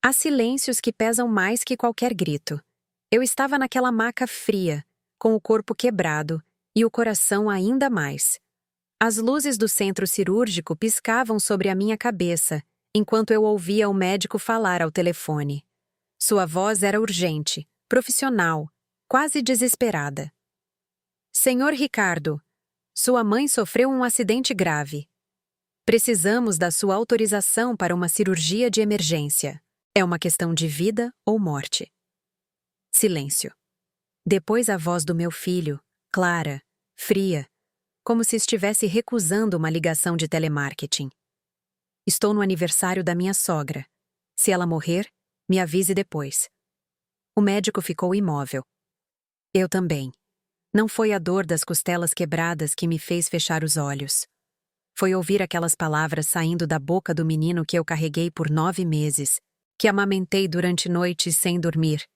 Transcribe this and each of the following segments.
Há silêncios que pesam mais que qualquer grito. Eu estava naquela maca fria, com o corpo quebrado e o coração ainda mais. As luzes do centro cirúrgico piscavam sobre a minha cabeça, enquanto eu ouvia o médico falar ao telefone. Sua voz era urgente, profissional, quase desesperada. Senhor Ricardo, sua mãe sofreu um acidente grave. Precisamos da sua autorização para uma cirurgia de emergência. É uma questão de vida ou morte. Silêncio. Depois a voz do meu filho, clara, fria, como se estivesse recusando uma ligação de telemarketing. Estou no aniversário da minha sogra. Se ela morrer, me avise depois. O médico ficou imóvel. Eu também. Não foi a dor das costelas quebradas que me fez fechar os olhos. Foi ouvir aquelas palavras saindo da boca do menino que eu carreguei por 9 meses, que amamentei durante noites sem dormir,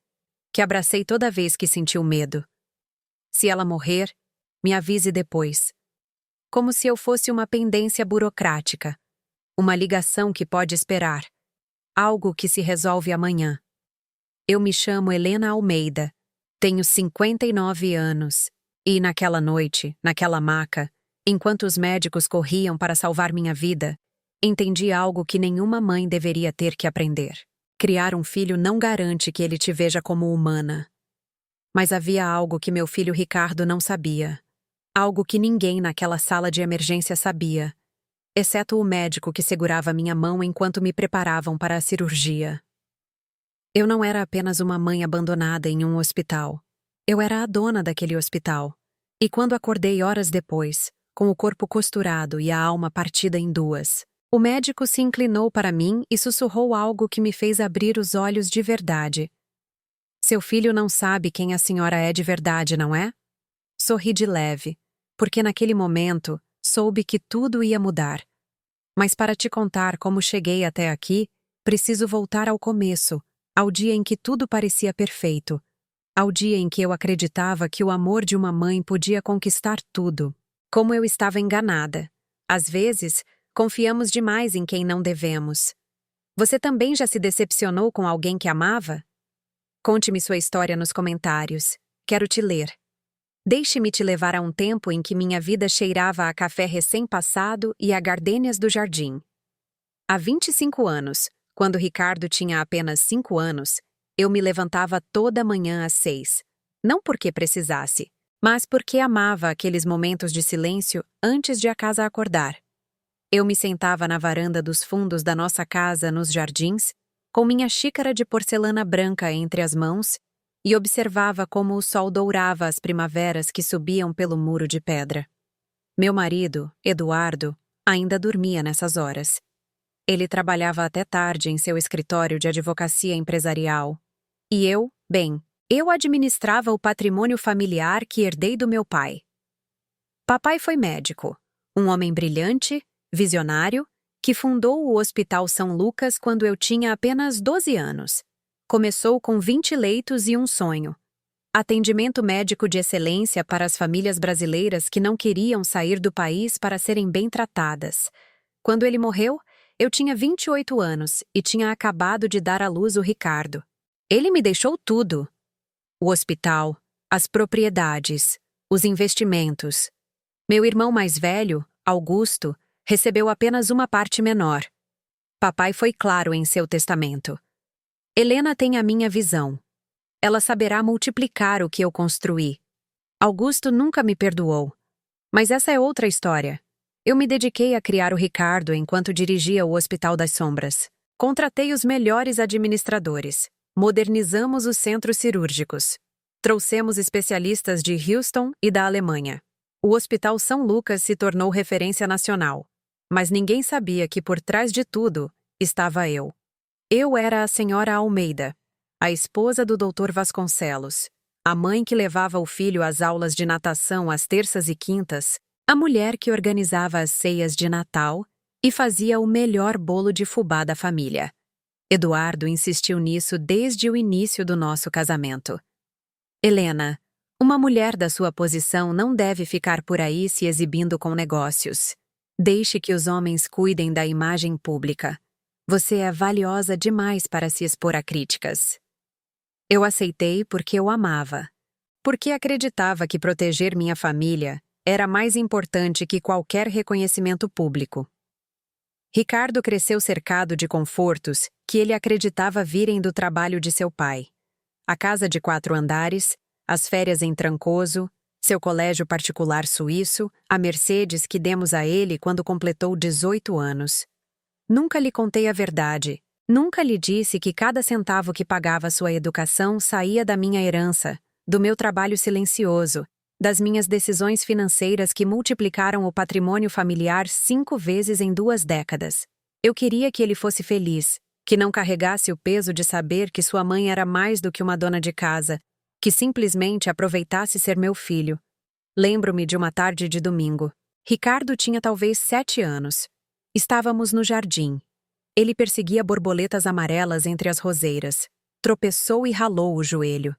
que abracei toda vez que sentiu medo. Se ela morrer, me avise depois. Como se eu fosse uma pendência burocrática, uma ligação que pode esperar, algo que se resolve amanhã. Eu me chamo Helena Almeida, tenho 59 anos, e naquela noite, naquela maca, enquanto os médicos corriam para salvar minha vida, entendi algo que nenhuma mãe deveria ter que aprender. Criar um filho não garante que ele te veja como humana. Mas havia algo que meu filho Ricardo não sabia. Algo que ninguém naquela sala de emergência sabia, exceto o médico que segurava minha mão enquanto me preparavam para a cirurgia. Eu não era apenas uma mãe abandonada em um hospital. Eu era a dona daquele hospital. E quando acordei horas depois, com o corpo costurado e a alma partida em duas, o médico se inclinou para mim e sussurrou algo que me fez abrir os olhos de verdade. Seu filho não sabe quem a senhora é de verdade, não é? Sorri de leve, porque naquele momento soube que tudo ia mudar. Mas para te contar como cheguei até aqui, preciso voltar ao começo, ao dia em que tudo parecia perfeito, ao dia em que eu acreditava que o amor de uma mãe podia conquistar tudo. Como eu estava enganada. Às vezes, confiamos demais em quem não devemos. Você também já se decepcionou com alguém que amava? Conte-me sua história nos comentários. Quero te ler. Deixe-me te levar a um tempo em que minha vida cheirava a café recém-passado e a gardênias do jardim. Há 25 anos, quando Ricardo tinha apenas 5 anos, eu me levantava toda manhã às 6. Não porque precisasse, mas porque amava aqueles momentos de silêncio antes de a casa acordar. Eu me sentava na varanda dos fundos da nossa casa nos jardins, com minha xícara de porcelana branca entre as mãos, e observava como o sol dourava as primaveras que subiam pelo muro de pedra. Meu marido, Eduardo, ainda dormia nessas horas. Ele trabalhava até tarde em seu escritório de advocacia empresarial. E eu administrava o patrimônio familiar que herdei do meu pai. Papai foi médico, um homem brilhante, visionário, que fundou o Hospital São Lucas quando eu tinha apenas 12 anos. Começou com 20 leitos e um sonho: atendimento médico de excelência para as famílias brasileiras que não queriam sair do país para serem bem tratadas. Quando ele morreu, eu tinha 28 anos e tinha acabado de dar à luz o Ricardo. Ele me deixou tudo: o hospital, as propriedades, os investimentos. Meu irmão mais velho, Augusto, recebeu apenas uma parte menor. Papai foi claro em seu testamento. Helena tem a minha visão. Ela saberá multiplicar o que eu construí. Augusto nunca me perdoou. Mas essa é outra história. Eu me dediquei a criar o Ricardo enquanto dirigia o Hospital das Sombras. Contratei os melhores administradores. Modernizamos os centros cirúrgicos. Trouxemos especialistas de Houston e da Alemanha. O Hospital São Lucas se tornou referência nacional. Mas ninguém sabia que por trás de tudo estava eu. Eu era a senhora Almeida, a esposa do Dr. Vasconcelos, a mãe que levava o filho às aulas de natação às terças e quintas, a mulher que organizava as ceias de Natal e fazia o melhor bolo de fubá da família. Eduardo insistiu nisso desde o início do nosso casamento. Helena, uma mulher da sua posição não deve ficar por aí se exibindo com negócios. Deixe que os homens cuidem da imagem pública. Você é valiosa demais para se expor a críticas. Eu aceitei porque eu amava. Porque acreditava que proteger minha família era mais importante que qualquer reconhecimento público. Ricardo cresceu cercado de confortos que ele acreditava virem do trabalho de seu pai. A casa de 4 andares, as férias em Trancoso, seu colégio particular suíço, a Mercedes que demos a ele quando completou 18 anos. Nunca lhe contei a verdade. Nunca lhe disse que cada centavo que pagava sua educação saía da minha herança, do meu trabalho silencioso, das minhas decisões financeiras que multiplicaram o patrimônio familiar 5 vezes em 2 décadas. Eu queria que ele fosse feliz, que não carregasse o peso de saber que sua mãe era mais do que uma dona de casa, que simplesmente aproveitasse ser meu filho. Lembro-me de uma tarde de domingo. Ricardo tinha talvez 7 anos. Estávamos no jardim. Ele perseguia borboletas amarelas entre as roseiras. Tropeçou e ralou o joelho.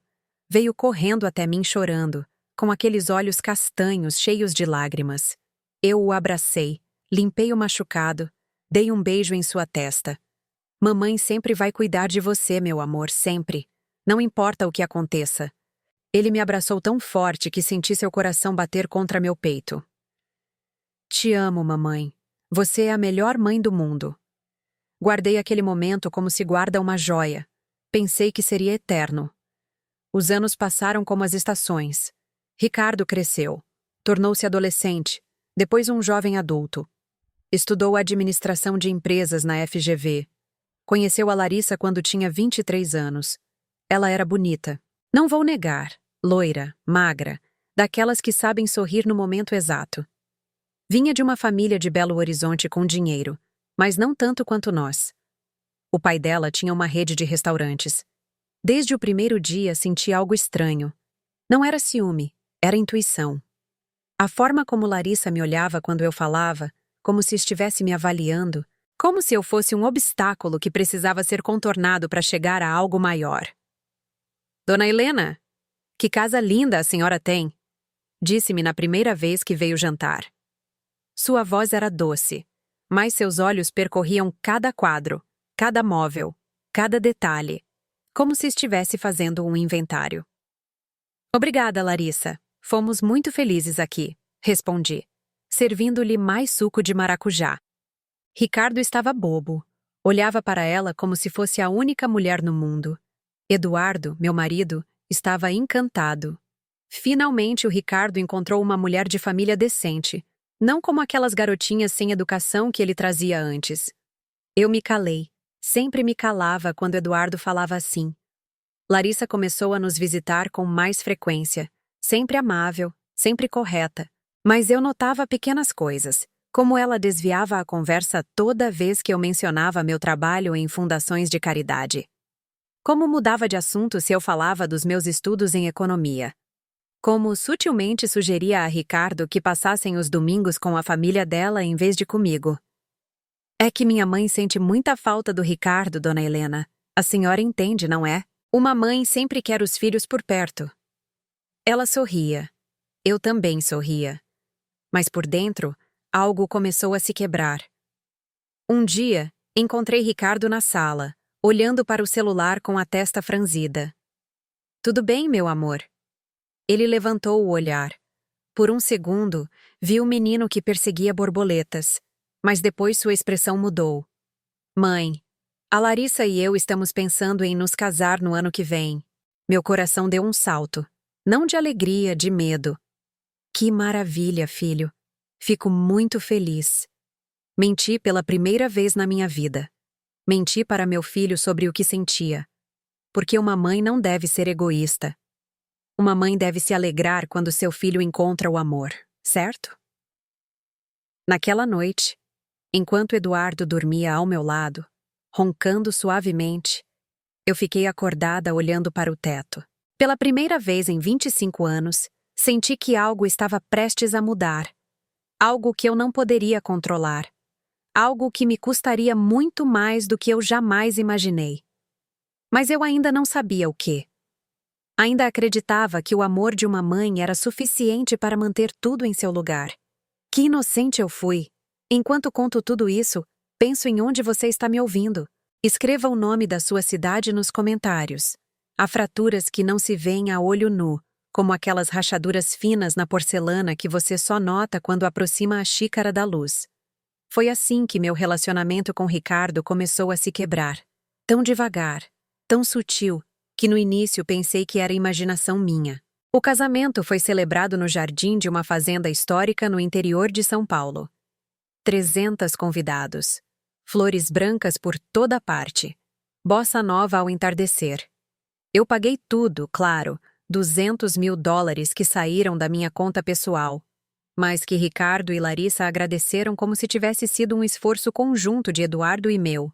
Veio correndo até mim chorando, com aqueles olhos castanhos cheios de lágrimas. Eu o abracei, limpei o machucado, dei um beijo em sua testa. Mamãe sempre vai cuidar de você, meu amor, sempre. Não importa o que aconteça. Ele me abraçou tão forte que senti seu coração bater contra meu peito. Te amo, mamãe. Você é a melhor mãe do mundo. Guardei aquele momento como se guarda uma joia. Pensei que seria eterno. Os anos passaram como as estações. Ricardo cresceu. Tornou-se adolescente, depois um jovem adulto. Estudou administração de empresas na FGV. Conheceu a Larissa quando tinha 23 anos. Ela era bonita. Não vou negar. Loira, magra, daquelas que sabem sorrir no momento exato. Vinha de uma família de Belo Horizonte com dinheiro, mas não tanto quanto nós. O pai dela tinha uma rede de restaurantes. Desde o primeiro dia senti algo estranho. Não era ciúme, era intuição. A forma como Larissa me olhava quando eu falava, como se estivesse me avaliando, como se eu fosse um obstáculo que precisava ser contornado para chegar a algo maior. Dona Helena, que casa linda a senhora tem, disse-me na primeira vez que veio jantar. Sua voz era doce, mas seus olhos percorriam cada quadro, cada móvel, cada detalhe, como se estivesse fazendo um inventário. Obrigada, Larissa. Fomos muito felizes aqui, respondi, servindo-lhe mais suco de maracujá. Ricardo estava bobo. Olhava para ela como se fosse a única mulher no mundo. Eduardo, meu marido, estava encantado. Finalmente o Ricardo encontrou uma mulher de família decente, não como aquelas garotinhas sem educação que ele trazia antes. Eu me calei. Sempre me calava quando Eduardo falava assim. Larissa começou a nos visitar com mais frequência, sempre amável, sempre correta. Mas eu notava pequenas coisas, como ela desviava a conversa toda vez que eu mencionava meu trabalho em fundações de caridade. Como mudava de assunto se eu falava dos meus estudos em economia. Como sutilmente sugeria a Ricardo que passassem os domingos com a família dela em vez de comigo. É que minha mãe sente muita falta do Ricardo, dona Helena. A senhora entende, não é? Uma mãe sempre quer os filhos por perto. Ela sorria. Eu também sorria. Mas por dentro, algo começou a se quebrar. Um dia, encontrei Ricardo na sala, olhando para o celular com a testa franzida. Tudo bem, meu amor? Ele levantou o olhar. Por um segundo, vi o menino que perseguia borboletas, mas depois sua expressão mudou. Mãe, a Larissa e eu estamos pensando em nos casar no ano que vem. Meu coração deu um salto. Não de alegria, de medo. Que maravilha, filho. Fico muito feliz. Menti pela primeira vez na minha vida. Menti para meu filho sobre o que sentia. Porque uma mãe não deve ser egoísta. Uma mãe deve se alegrar quando seu filho encontra o amor, certo? Naquela noite, enquanto Eduardo dormia ao meu lado, roncando suavemente, eu fiquei acordada olhando para o teto. Pela primeira vez em 25 anos, senti que algo estava prestes a mudar. Algo que eu não poderia controlar. Algo que me custaria muito mais do que eu jamais imaginei. Mas eu ainda não sabia o quê. Ainda acreditava que o amor de uma mãe era suficiente para manter tudo em seu lugar. Que inocente eu fui! Enquanto conto tudo isso, Penso em onde você está me ouvindo. Escreva o nome da sua cidade nos comentários. Há fraturas que não se veem a olho nu, como aquelas rachaduras finas na porcelana que você só nota quando aproxima a xícara da luz. Foi assim que meu relacionamento com Ricardo começou a se quebrar. Tão devagar, tão sutil, que no início pensei que era imaginação minha. O casamento foi celebrado no jardim de uma fazenda histórica no interior de São Paulo. 300 convidados. Flores brancas por toda parte. Bossa nova ao entardecer. Eu paguei tudo, claro, $200.000 que saíram da minha conta pessoal, mas que Ricardo e Larissa agradeceram como se tivesse sido um esforço conjunto de Eduardo e meu.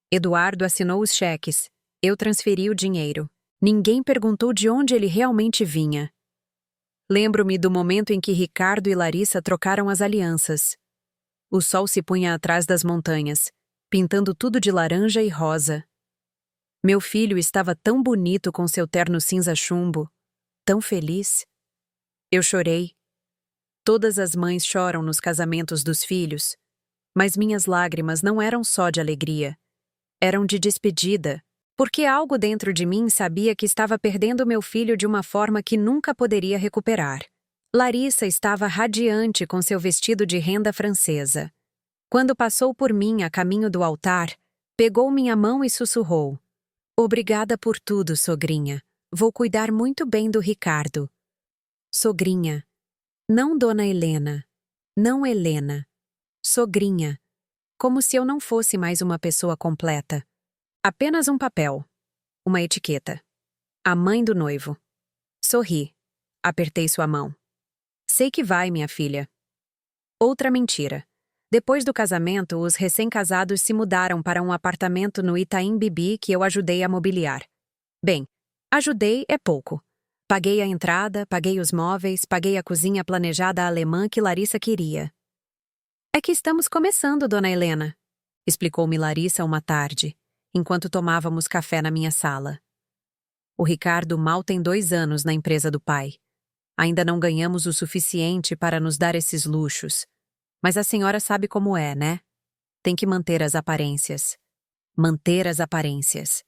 Eduardo assinou os cheques. Eu transferi o dinheiro. Ninguém perguntou de onde ele realmente vinha. Lembro-me do momento em que Ricardo e Larissa trocaram as alianças. O sol se punha atrás das montanhas, pintando tudo de laranja e rosa. Meu filho estava tão bonito com seu terno cinza chumbo, tão feliz. Eu chorei. Todas as mães choram nos casamentos dos filhos, mas minhas lágrimas não eram só de alegria. Eram de despedida, porque algo dentro de mim sabia que estava perdendo meu filho de uma forma que nunca poderia recuperar. Larissa estava radiante com seu vestido de renda francesa. Quando passou por mim a caminho do altar, pegou minha mão e sussurrou: "Obrigada por tudo, sogrinha. Vou cuidar muito bem do Ricardo." Sogrinha. Não Dona Helena. Não Helena. Sogrinha. Como se eu não fosse mais uma pessoa completa. Apenas um papel. Uma etiqueta. A mãe do noivo. Sorri. Apertei sua mão. Sei que vai, minha filha. Outra mentira. Depois do casamento, os recém-casados se mudaram para um apartamento no Itaim Bibi que eu ajudei a mobiliar. Bem, ajudei é pouco. Paguei a entrada, paguei os móveis, paguei a cozinha planejada alemã que Larissa queria. "É que estamos começando, Dona Helena", explicou-me Larissa uma tarde, enquanto tomávamos café na minha sala. O Ricardo mal tem 2 anos na empresa do pai. Ainda não ganhamos o suficiente para nos dar esses luxos. Mas a senhora sabe como é, né? Tem que manter as aparências. Manter as aparências.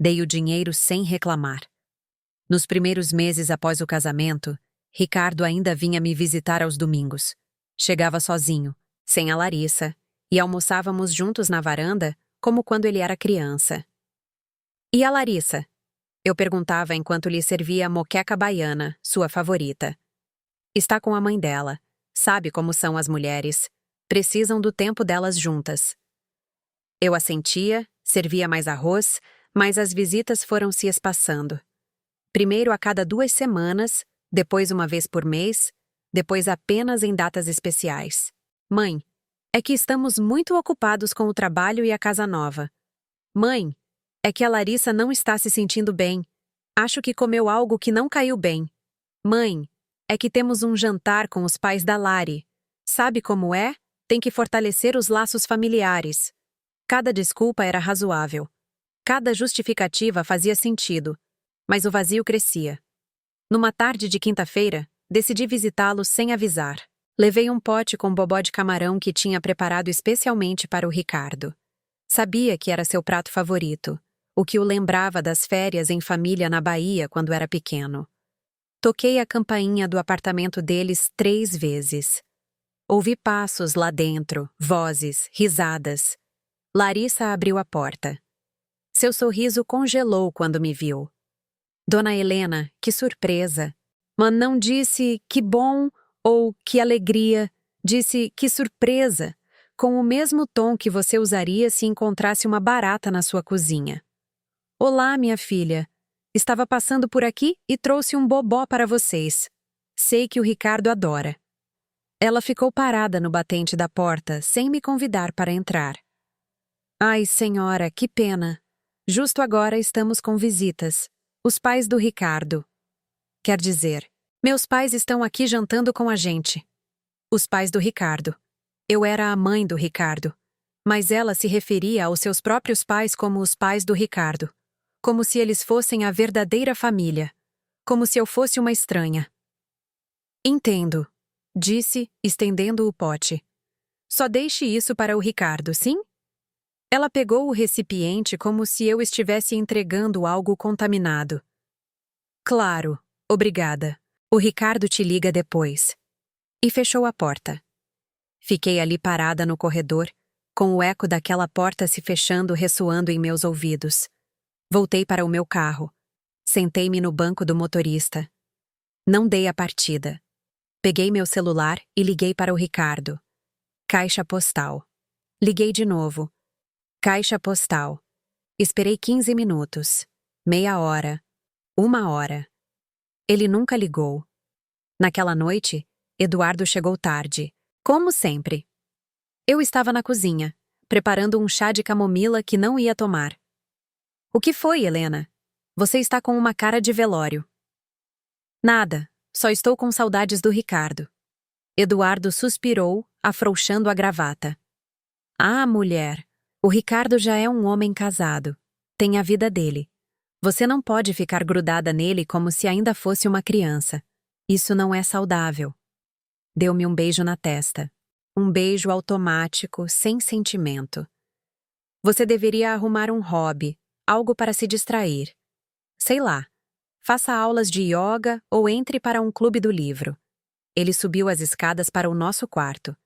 Dei o dinheiro sem reclamar. Nos primeiros meses após o casamento, Ricardo ainda vinha me visitar aos domingos. Chegava sozinho, sem a Larissa, e almoçávamos juntos na varanda, como quando ele era criança. "E a Larissa?" Eu perguntava enquanto lhe servia a moqueca baiana, sua favorita. "Está com a mãe dela. Sabe como são as mulheres. Precisam do tempo delas juntas." Eu assentia, servia mais arroz, mas as visitas foram se espaçando. Primeiro a cada 2 semanas, depois uma vez por mês, depois apenas em datas especiais. "Mãe, é que estamos muito ocupados com o trabalho e a casa nova." "Mãe, é que a Larissa não está se sentindo bem. Acho que comeu algo que não caiu bem." "Mãe, é que temos um jantar com os pais da Lari. Sabe como é? Tem que fortalecer os laços familiares." Cada desculpa era razoável. Cada justificativa fazia sentido, mas o vazio crescia. Numa tarde de quinta-feira, decidi visitá-lo sem avisar. Levei um pote com bobó de camarão que tinha preparado especialmente para o Ricardo. Sabia que era seu prato favorito, o que o lembrava das férias em família na Bahia quando era pequeno. Toquei a campainha do apartamento deles 3 vezes. Ouvi passos lá dentro, vozes, risadas. Larissa abriu a porta. Seu sorriso congelou quando me viu. "Dona Helena, que surpresa." Mas não disse "que bom" ou "que alegria", disse "que surpresa", com o mesmo tom que você usaria se encontrasse uma barata na sua cozinha. "Olá, minha filha. Estava passando por aqui e trouxe um bobó para vocês. Sei que o Ricardo adora." Ela ficou parada no batente da porta, sem me convidar para entrar. "Ai, senhora, que pena. Justo agora estamos com visitas. Os pais do Ricardo. Quer dizer, meus pais estão aqui jantando com a gente." Os pais do Ricardo. Eu era a mãe do Ricardo, mas ela se referia aos seus próprios pais como os pais do Ricardo. Como se eles fossem a verdadeira família. Como se eu fosse uma estranha. "Entendo", disse, estendendo o pote. "Só deixe isso para o Ricardo, sim?" Ela pegou o recipiente como se eu estivesse entregando algo contaminado. Claro, obrigada. O Ricardo te liga depois. E fechou a porta. Fiquei ali parada no corredor, com o eco daquela porta se fechando ressoando em meus ouvidos. Voltei para o meu carro. Sentei-me no banco do motorista. Não dei a partida. Peguei meu celular e liguei para o Ricardo. Caixa postal. Liguei de novo. Caixa postal. Esperei 15 minutos. Meia hora. 1 hora. Ele nunca ligou. Naquela noite, Eduardo chegou tarde, como sempre. Eu estava na cozinha, preparando um chá de camomila que não ia tomar. O que foi, Helena? Você está com uma cara de velório. Nada, só estou com saudades do Ricardo. Eduardo suspirou, afrouxando a gravata. Ah, mulher, o Ricardo já é um homem casado. Tem a vida dele. Você não pode ficar grudada nele como se ainda fosse uma criança. Isso não é saudável. Deu-me um beijo na testa. Um beijo automático, sem sentimento. Você deveria arrumar um hobby, algo para se distrair. Sei lá, faça aulas de yoga ou entre para um clube do livro. Ele subiu as escadas para o nosso quarto.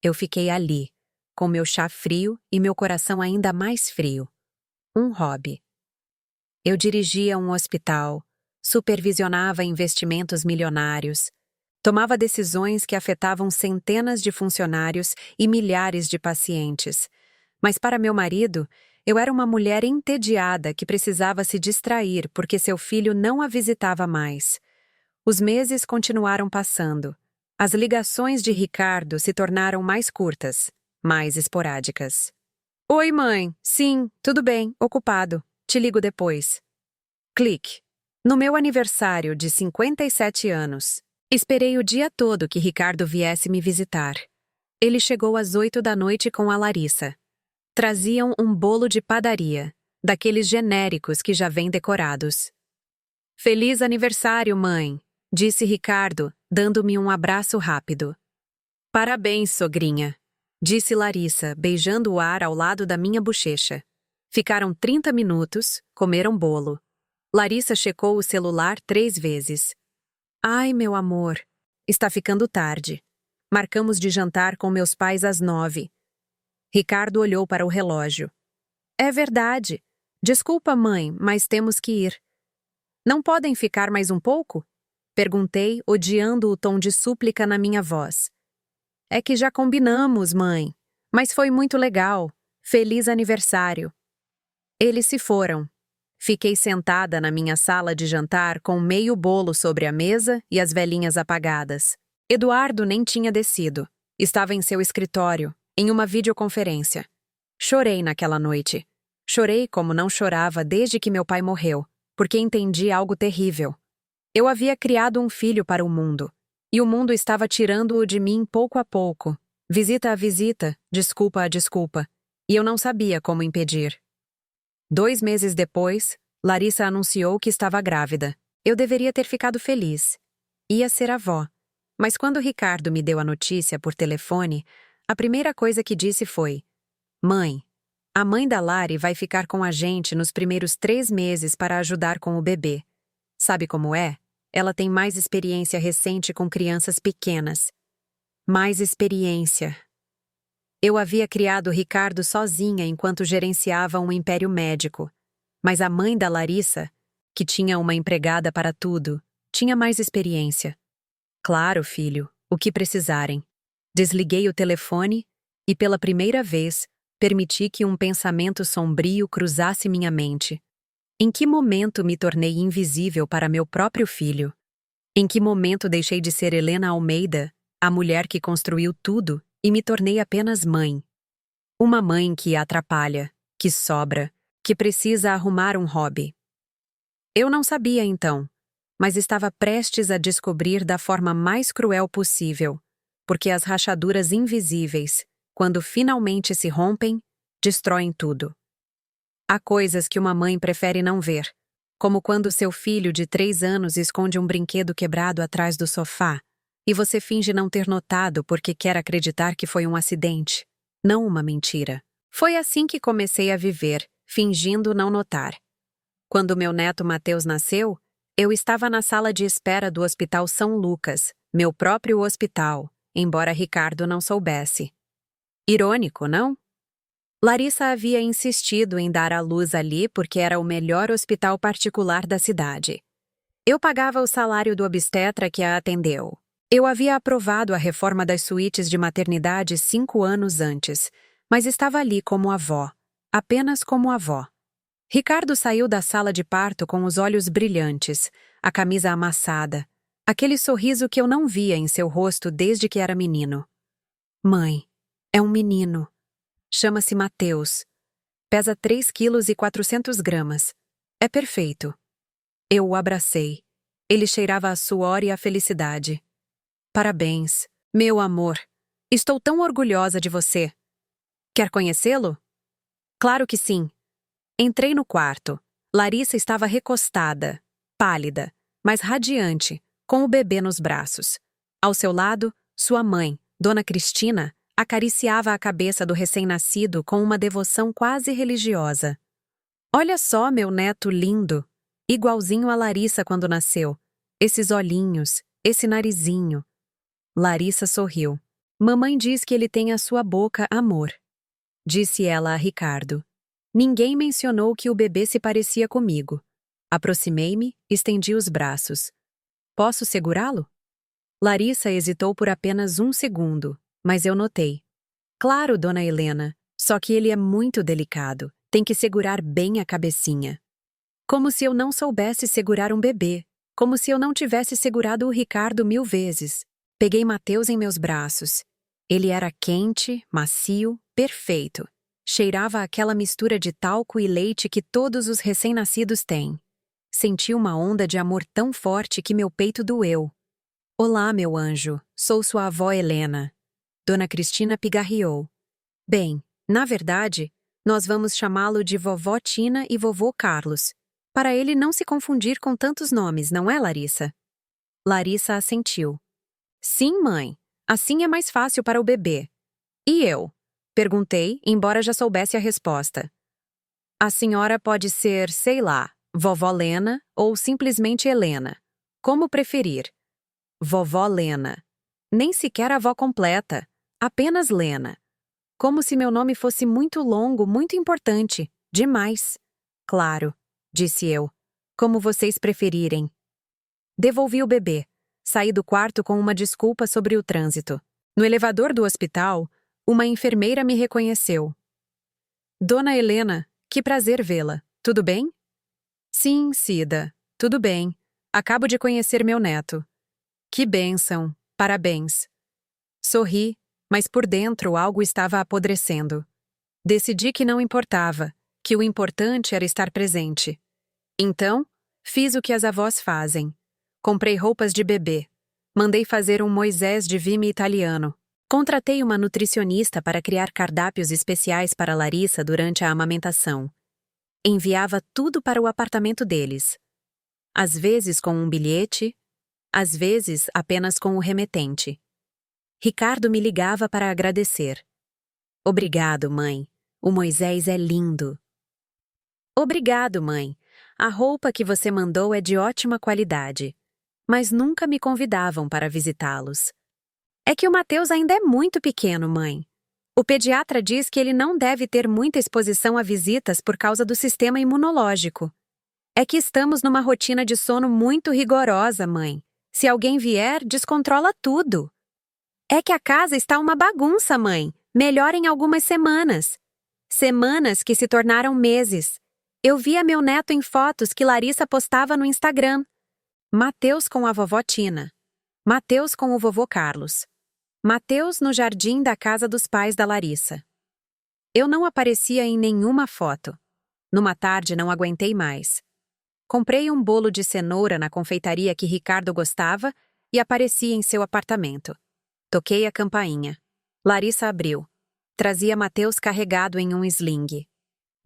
Eu fiquei ali, com meu chá frio e meu coração ainda mais frio. Um hobby. Eu dirigia um hospital, supervisionava investimentos milionários, tomava decisões que afetavam centenas de funcionários e milhares de pacientes. Mas para meu marido, eu era uma mulher entediada que precisava se distrair porque seu filho não a visitava mais. Os meses continuaram passando. As ligações de Ricardo se tornaram mais curtas, mais esporádicas. Oi, mãe. Sim, tudo bem, ocupado. Te ligo depois. Clique. No meu aniversário de 57 anos, esperei o dia todo que Ricardo viesse me visitar. Ele chegou às 8 da noite com a Larissa. Traziam um bolo de padaria, daqueles genéricos que já vêm decorados. Feliz aniversário, mãe, disse Ricardo, dando-me um abraço rápido. Parabéns, sogrinha, disse Larissa, beijando o ar ao lado da minha bochecha. Ficaram 30 minutos, comeram bolo. Larissa checou o celular 3 vezes. Ai, meu amor, está ficando tarde. Marcamos de jantar com meus pais às 9. Ricardo olhou para o relógio. É verdade. Desculpa, mãe, mas temos que ir. Não podem ficar mais um pouco? Perguntei, odiando o tom de súplica na minha voz. É que já combinamos, mãe. Mas foi muito legal. Feliz aniversário. Eles se foram. Fiquei sentada na minha sala de jantar com meio bolo sobre a mesa e as velinhas apagadas. Eduardo nem tinha descido. Estava em seu escritório, em uma videoconferência. Chorei naquela noite. Chorei como não chorava desde que meu pai morreu, porque entendi algo terrível. Eu havia criado um filho para o mundo, e o mundo estava tirando-o de mim pouco a pouco, visita a visita, desculpa a desculpa, e eu não sabia como impedir. 2 meses depois, Larissa anunciou que estava grávida. Eu deveria ter ficado feliz. Ia ser avó. Mas quando Ricardo me deu a notícia por telefone, a primeira coisa que disse foi: Mãe, a mãe da Lari vai ficar com a gente nos primeiros 3 meses para ajudar com o bebê. Sabe como é? Ela tem mais experiência recente com crianças pequenas. Mais experiência. Eu havia criado Ricardo sozinha enquanto gerenciava um império médico. Mas a mãe da Larissa, que tinha uma empregada para tudo, tinha mais experiência. Claro, filho, o que precisarem. Desliguei o telefone e, pela primeira vez, permiti que um pensamento sombrio cruzasse minha mente. Em que momento me tornei invisível para meu próprio filho? Em que momento deixei de ser Helena Almeida, a mulher que construiu tudo, e me tornei apenas mãe? Uma mãe que atrapalha, que sobra, que precisa arrumar um hobby. Eu não sabia então, mas estava prestes a descobrir da forma mais cruel possível, porque as rachaduras invisíveis, quando finalmente se rompem, destroem tudo. Há coisas que uma mãe prefere não ver, como quando seu filho de 3 anos esconde um brinquedo quebrado atrás do sofá, e você finge não ter notado porque quer acreditar que foi um acidente, não uma mentira. Foi assim que comecei a viver, fingindo não notar. Quando meu neto Mateus nasceu, eu estava na sala de espera do Hospital São Lucas, meu próprio hospital, embora Ricardo não soubesse. Irônico, não? Larissa havia insistido em dar à luz ali porque era o melhor hospital particular da cidade. Eu pagava o salário do obstetra que a atendeu. Eu havia aprovado a reforma das suítes de maternidade 5 anos antes, mas estava ali como avó, apenas como avó. Ricardo saiu da sala de parto com os olhos brilhantes, a camisa amassada, aquele sorriso que eu não via em seu rosto desde que era menino. Mãe, é um menino. Chama-se Mateus. Pesa 3,4 kg. É perfeito. Eu o abracei. Ele cheirava a suor e a felicidade. Parabéns, meu amor. Estou tão orgulhosa de você. Quer conhecê-lo? Claro que sim. Entrei no quarto. Larissa estava recostada, pálida, mas radiante, com o bebê nos braços. Ao seu lado, sua mãe, Dona Cristina, acariciava a cabeça do recém-nascido com uma devoção quase religiosa. Olha só, meu neto lindo, igualzinho a Larissa quando nasceu. Esses olhinhos, esse narizinho. Larissa sorriu. Mamãe diz que ele tem a sua boca amor, disse ela a Ricardo. Ninguém mencionou que o bebê se parecia comigo. Aproximei-me, estendi os braços. Posso segurá-lo? Larissa hesitou por apenas 1 segundo, mas eu notei. Claro, dona Helena, só que ele é muito delicado. Tem que segurar bem a cabecinha. Como se eu não soubesse segurar um bebê. Como se eu não tivesse segurado o Ricardo 1000 vezes. Peguei Mateus em meus braços. Ele era quente, macio, perfeito. Cheirava aquela mistura de talco e leite que todos os recém-nascidos têm. Senti uma onda de amor tão forte que meu peito doeu. Olá, meu anjo, sou sua avó Helena. Dona Cristina pigarreou. Bem, na verdade, nós vamos chamá-lo de vovó Tina e vovô Carlos, para ele não se confundir com tantos nomes, não é, Larissa? Larissa assentiu. Sim, mãe, assim é mais fácil para o bebê. E eu? Perguntei, embora já soubesse a resposta. A senhora pode ser, sei lá, vovó Lena ou simplesmente Helena. Como preferir. Vovó Lena. Nem sequer a avó completa, apenas Lena. Como se meu nome fosse muito longo, muito importante. Demais. Claro, disse eu. Como vocês preferirem. Devolvi o bebê. Saí do quarto com uma desculpa sobre o trânsito. No elevador do hospital, uma enfermeira me reconheceu. Dona Helena, que prazer vê-la. Tudo bem? Sim, Cida. Tudo bem. Acabo de conhecer meu neto. Que bênção. Parabéns. Sorri, mas por dentro algo estava apodrecendo. Decidi que não importava, que o importante era estar presente. Então, fiz o que as avós fazem. Comprei roupas de bebê. Mandei fazer um Moisés de vime italiano. Contratei uma nutricionista para criar cardápios especiais para Larissa durante a amamentação. Enviava tudo para o apartamento deles. Às vezes com um bilhete, às vezes apenas com o remetente. Ricardo me ligava para agradecer. Obrigado, mãe. O Moisés é lindo. Obrigado, mãe. A roupa que você mandou é de ótima qualidade. Mas nunca me convidavam para visitá-los. É que o Mateus ainda é muito pequeno, mãe. O pediatra diz que ele não deve ter muita exposição a visitas por causa do sistema imunológico. É que estamos numa rotina de sono muito rigorosa, mãe. Se alguém vier, descontrola tudo. É que a casa está uma bagunça, mãe. Melhor em algumas semanas. Semanas que se tornaram meses. Eu via meu neto em fotos que Larissa postava no Instagram. Mateus com a vovó Tina. Mateus com o vovô Carlos. Mateus no jardim da casa dos pais da Larissa. Eu não aparecia em nenhuma foto. Numa tarde não aguentei mais. Comprei um bolo de cenoura na confeitaria que Ricardo gostava e apareci em seu apartamento. Toquei a campainha. Larissa abriu. Trazia Mateus carregado em um sling.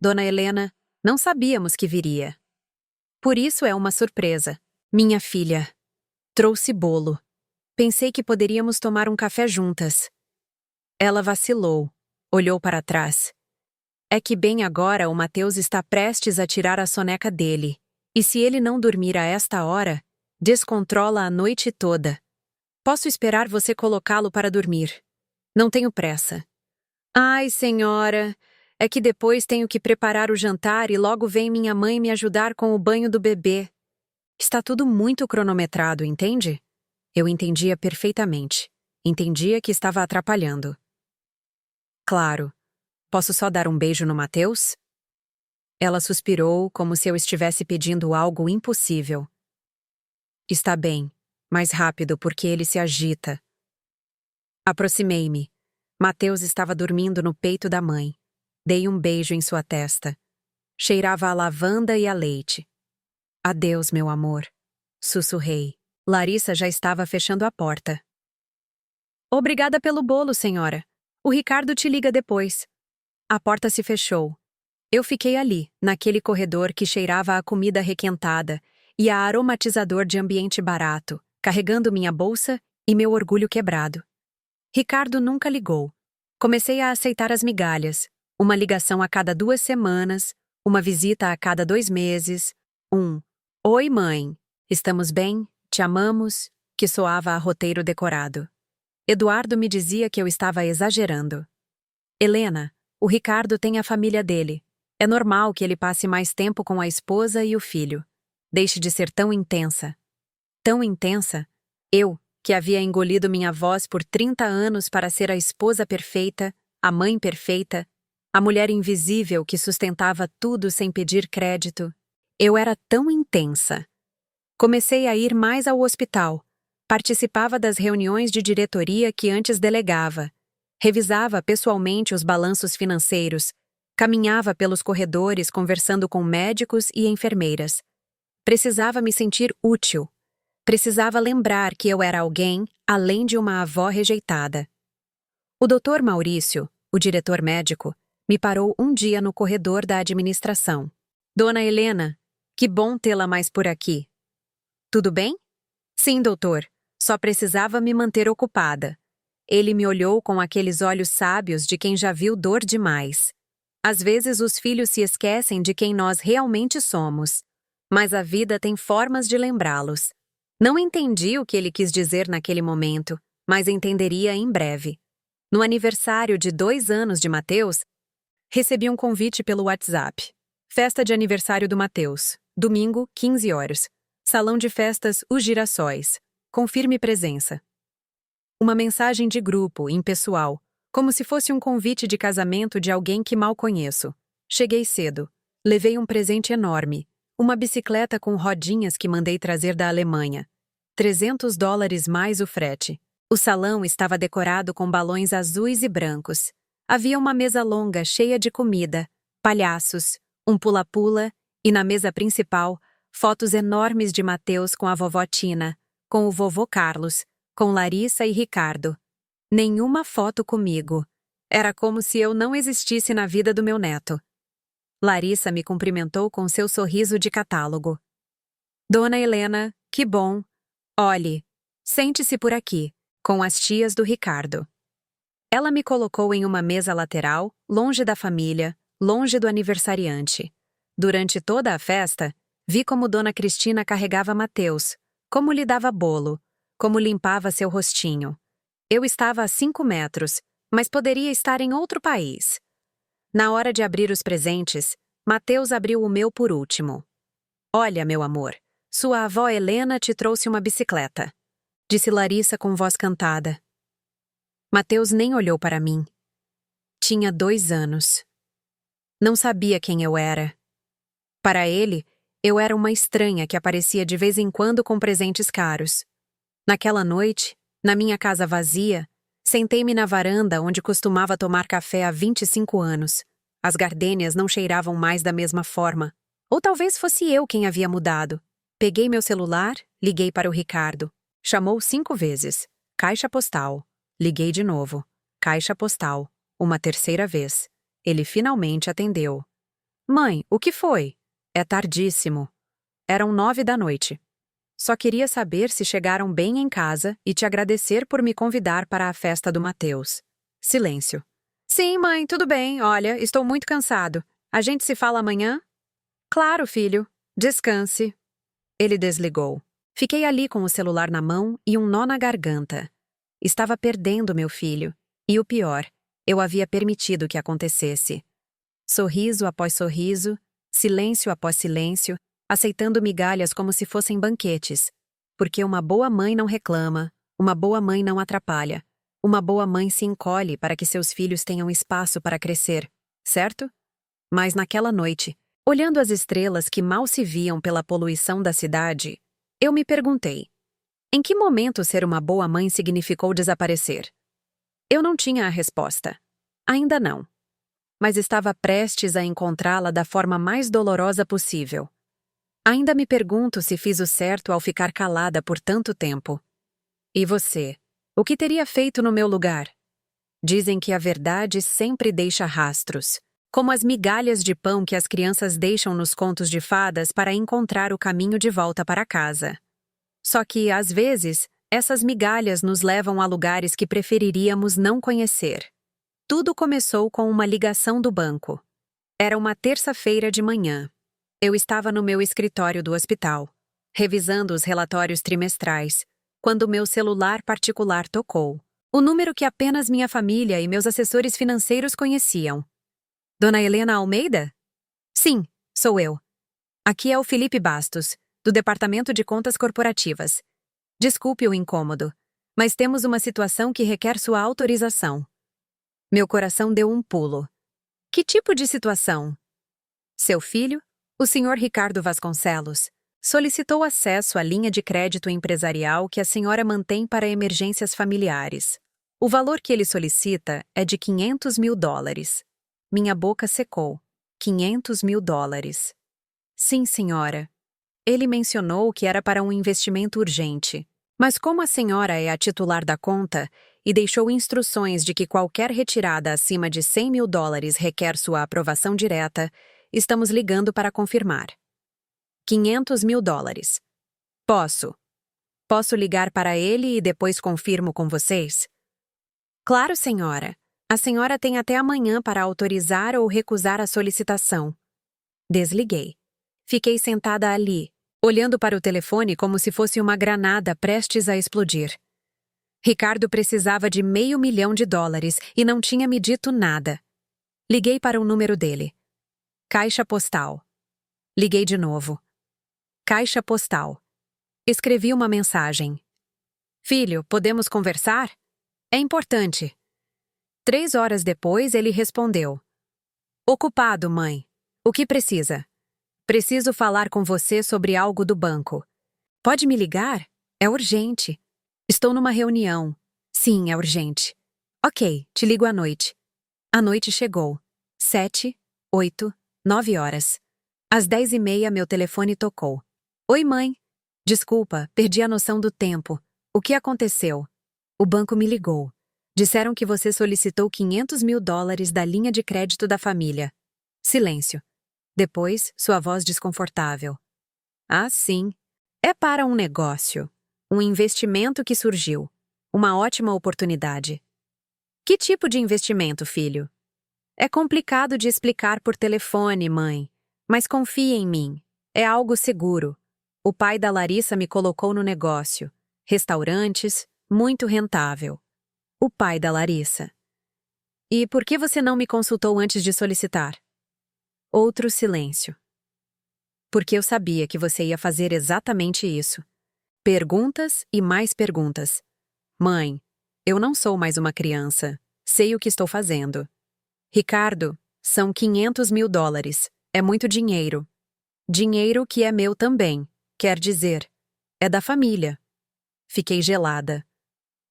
Dona Helena, não sabíamos que viria. Por isso é uma surpresa. Minha filha. Trouxe bolo. Pensei que poderíamos tomar um café juntas. Ela vacilou. Olhou para trás. É que bem agora o Mateus está prestes a tirar a soneca dele. E se ele não dormir a esta hora, descontrola a noite toda. Posso esperar você colocá-lo para dormir. Não tenho pressa. Ai, senhora, é que depois tenho que preparar o jantar e logo vem minha mãe me ajudar com o banho do bebê. Está tudo muito cronometrado, entende? Eu entendia perfeitamente. Entendia que estava atrapalhando. Claro. Posso só dar um beijo no Mateus? Ela suspirou como se eu estivesse pedindo algo impossível. Está bem, mais rápido porque ele se agita. Aproximei-me. Mateus estava dormindo no peito da mãe. Dei um beijo em sua testa. Cheirava a lavanda e a leite. Adeus, meu amor. Sussurrei. Larissa já estava fechando a porta. Obrigada pelo bolo, senhora. O Ricardo te liga depois. A porta se fechou. Eu fiquei ali, naquele corredor que cheirava a comida requentada e a aromatizador de ambiente barato, carregando minha bolsa e meu orgulho quebrado. Ricardo nunca ligou. Comecei a aceitar as migalhas. Uma ligação a cada 2 semanas, uma visita a cada 2 meses, Oi, mãe. Estamos bem? Te amamos? Que soava a roteiro decorado. Eduardo me dizia que eu estava exagerando. Helena, o Ricardo tem a família dele. É normal que ele passe mais tempo com a esposa e o filho. Deixe de ser tão intensa. Tão intensa? Eu, que havia engolido minha voz por 30 anos para ser a esposa perfeita, a mãe perfeita, a mulher invisível que sustentava tudo sem pedir crédito. Eu era tão intensa. Comecei a ir mais ao hospital. Participava das reuniões de diretoria que antes delegava. Revisava pessoalmente os balanços financeiros. Caminhava pelos corredores conversando com médicos e enfermeiras. Precisava me sentir útil. Precisava lembrar que eu era alguém além de uma avó rejeitada. O Dr. Maurício, o diretor médico, me parou um dia no corredor da administração. Dona Helena, que bom tê-la mais por aqui. Tudo bem? Sim, doutor. Só precisava me manter ocupada. Ele me olhou com aqueles olhos sábios de quem já viu dor demais. Às vezes os filhos se esquecem de quem nós realmente somos. Mas a vida tem formas de lembrá-los. Não entendi o que ele quis dizer naquele momento, mas entenderia em breve. No aniversário de 2 anos de Mateus, recebi um convite pelo WhatsApp. Festa de aniversário do Mateus. Domingo, 15 horas. Salão de festas Os Girassóis. Confirme presença. Uma mensagem de grupo, impessoal, como se fosse um convite de casamento de alguém que mal conheço. Cheguei cedo. Levei um presente enorme. Uma bicicleta com rodinhas que mandei trazer da Alemanha. $300 mais o frete. O salão estava decorado com balões azuis e brancos. Havia uma mesa longa cheia de comida, palhaços, um pula-pula e na mesa principal, fotos enormes de Mateus com a vovó Tina, com o vovô Carlos, com Larissa e Ricardo. Nenhuma foto comigo. Era como se eu não existisse na vida do meu neto. Larissa me cumprimentou com seu sorriso de catálogo. Dona Helena, que bom. Olhe, sente-se por aqui, com as tias do Ricardo. Ela me colocou em uma mesa lateral, longe da família, longe do aniversariante. Durante toda a festa, vi como Dona Cristina carregava Mateus, como lhe dava bolo, como limpava seu rostinho. Eu estava a 5 metros, mas poderia estar em outro país. Na hora de abrir os presentes, Mateus abriu o meu por último. Olha, meu amor, sua avó Helena te trouxe uma bicicleta, disse Larissa com voz cantada. Mateus nem olhou para mim. Tinha 2 anos. Não sabia quem eu era. Para ele, eu era uma estranha que aparecia de vez em quando com presentes caros. Naquela noite, na minha casa vazia, sentei-me na varanda onde costumava tomar café há 25 anos. As gardênias não cheiravam mais da mesma forma. Ou talvez fosse eu quem havia mudado. Peguei meu celular, liguei para o Ricardo. Chamou 5 vezes. Caixa postal. Liguei de novo. Caixa postal. Uma 3ª vez. Ele finalmente atendeu. Mãe, o que foi? É tardíssimo. Eram 9 da noite. Só queria saber se chegaram bem em casa e te agradecer por me convidar para a festa do Mateus. Silêncio. Sim, mãe, tudo bem. Olha, estou muito cansado. A gente se fala amanhã? Claro, filho. Descanse. Ele desligou. Fiquei ali com o celular na mão e um nó na garganta. Estava perdendo meu filho. E o pior, eu havia permitido que acontecesse. Sorriso após sorriso, silêncio após silêncio, aceitando migalhas como se fossem banquetes. Porque uma boa mãe não reclama, uma boa mãe não atrapalha. Uma boa mãe se encolhe para que seus filhos tenham espaço para crescer, certo? Mas naquela noite, olhando as estrelas que mal se viam pela poluição da cidade, eu me perguntei: em que momento ser uma boa mãe significou desaparecer? Eu não tinha a resposta. Ainda não. Mas estava prestes a encontrá-la da forma mais dolorosa possível. Ainda me pergunto se fiz o certo ao ficar calada por tanto tempo. E você? O que teria feito no meu lugar? Dizem que a verdade sempre deixa rastros, como as migalhas de pão que as crianças deixam nos contos de fadas para encontrar o caminho de volta para casa. Só que, às vezes, essas migalhas nos levam a lugares que preferiríamos não conhecer. Tudo começou com uma ligação do banco. Era uma terça-feira de manhã. Eu estava no meu escritório do hospital, revisando os relatórios trimestrais, quando meu celular particular tocou. O número que apenas minha família e meus assessores financeiros conheciam. Dona Helena Almeida? Sim, sou eu. Aqui é o Felipe Bastos, do Departamento de Contas Corporativas. Desculpe o incômodo, mas temos uma situação que requer sua autorização. Meu coração deu um pulo. Que tipo de situação? Seu filho, o senhor Ricardo Vasconcelos, solicitou acesso à linha de crédito empresarial que a senhora mantém para emergências familiares. O valor que ele solicita é de US$ 500 mil. Minha boca secou. US$ 500 mil. Sim, senhora. Ele mencionou que era para um investimento urgente. Mas como a senhora é a titular da conta e deixou instruções de que qualquer retirada acima de US$ 100 mil requer sua aprovação direta, estamos ligando para confirmar. US$ 500 mil. Posso. Posso ligar para ele e depois confirmo com vocês? Claro, senhora. A senhora tem até amanhã para autorizar ou recusar a solicitação. Desliguei. Fiquei sentada ali, olhando para o telefone como se fosse uma granada prestes a explodir. Ricardo precisava de $500 mil e não tinha me dito nada. Liguei para o número dele. Caixa postal. Liguei de novo. Caixa postal. Escrevi uma mensagem. Filho, podemos conversar? É importante. 3 horas depois, ele respondeu. Ocupado, mãe. O que precisa? Preciso falar com você sobre algo do banco. Pode me ligar? É urgente. Estou numa reunião. Sim, é urgente. Ok, te ligo à noite. A noite chegou. 7, 8, 9 horas. Às 10h30, meu telefone tocou. Oi, mãe. Desculpa, perdi a noção do tempo. O que aconteceu? O banco me ligou. Disseram que você solicitou US$ 500 mil da linha de crédito da família. Silêncio. Depois, sua voz desconfortável. Ah, sim. É para um negócio. Um investimento que surgiu. Uma ótima oportunidade. Que tipo de investimento, filho? É complicado de explicar por telefone, mãe. Mas confie em mim. É algo seguro. O pai da Larissa me colocou no negócio. Restaurantes, muito rentável. O pai da Larissa. E por que você não me consultou antes de solicitar? Outro silêncio. Porque eu sabia que você ia fazer exatamente isso. Perguntas e mais perguntas. Mãe, eu não sou mais uma criança. Sei o que estou fazendo. Ricardo, são US$ 500 mil. É muito dinheiro. Dinheiro que é meu também. Quer dizer, é da família. Fiquei gelada.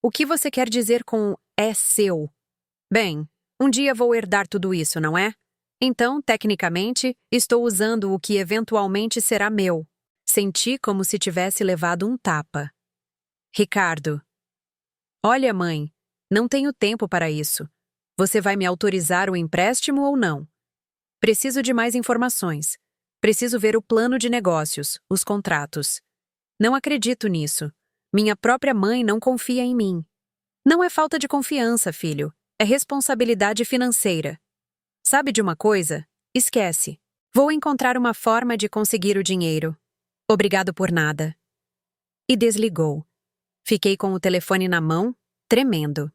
O que você quer dizer com é seu? Bem, um dia vou herdar tudo isso, não é? Então, tecnicamente, estou usando o que eventualmente será meu. Senti como se tivesse levado um tapa. Ricardo. Olha, mãe, não tenho tempo para isso. Você vai me autorizar o empréstimo ou não? Preciso de mais informações. Preciso ver o plano de negócios, os contratos. Não acredito nisso. Minha própria mãe não confia em mim. Não é falta de confiança, filho. é responsabilidade financeira. Sabe de uma coisa? Esquece. Vou encontrar uma forma de conseguir o dinheiro. Obrigado por nada. E desligou. Fiquei com o telefone na mão, tremendo.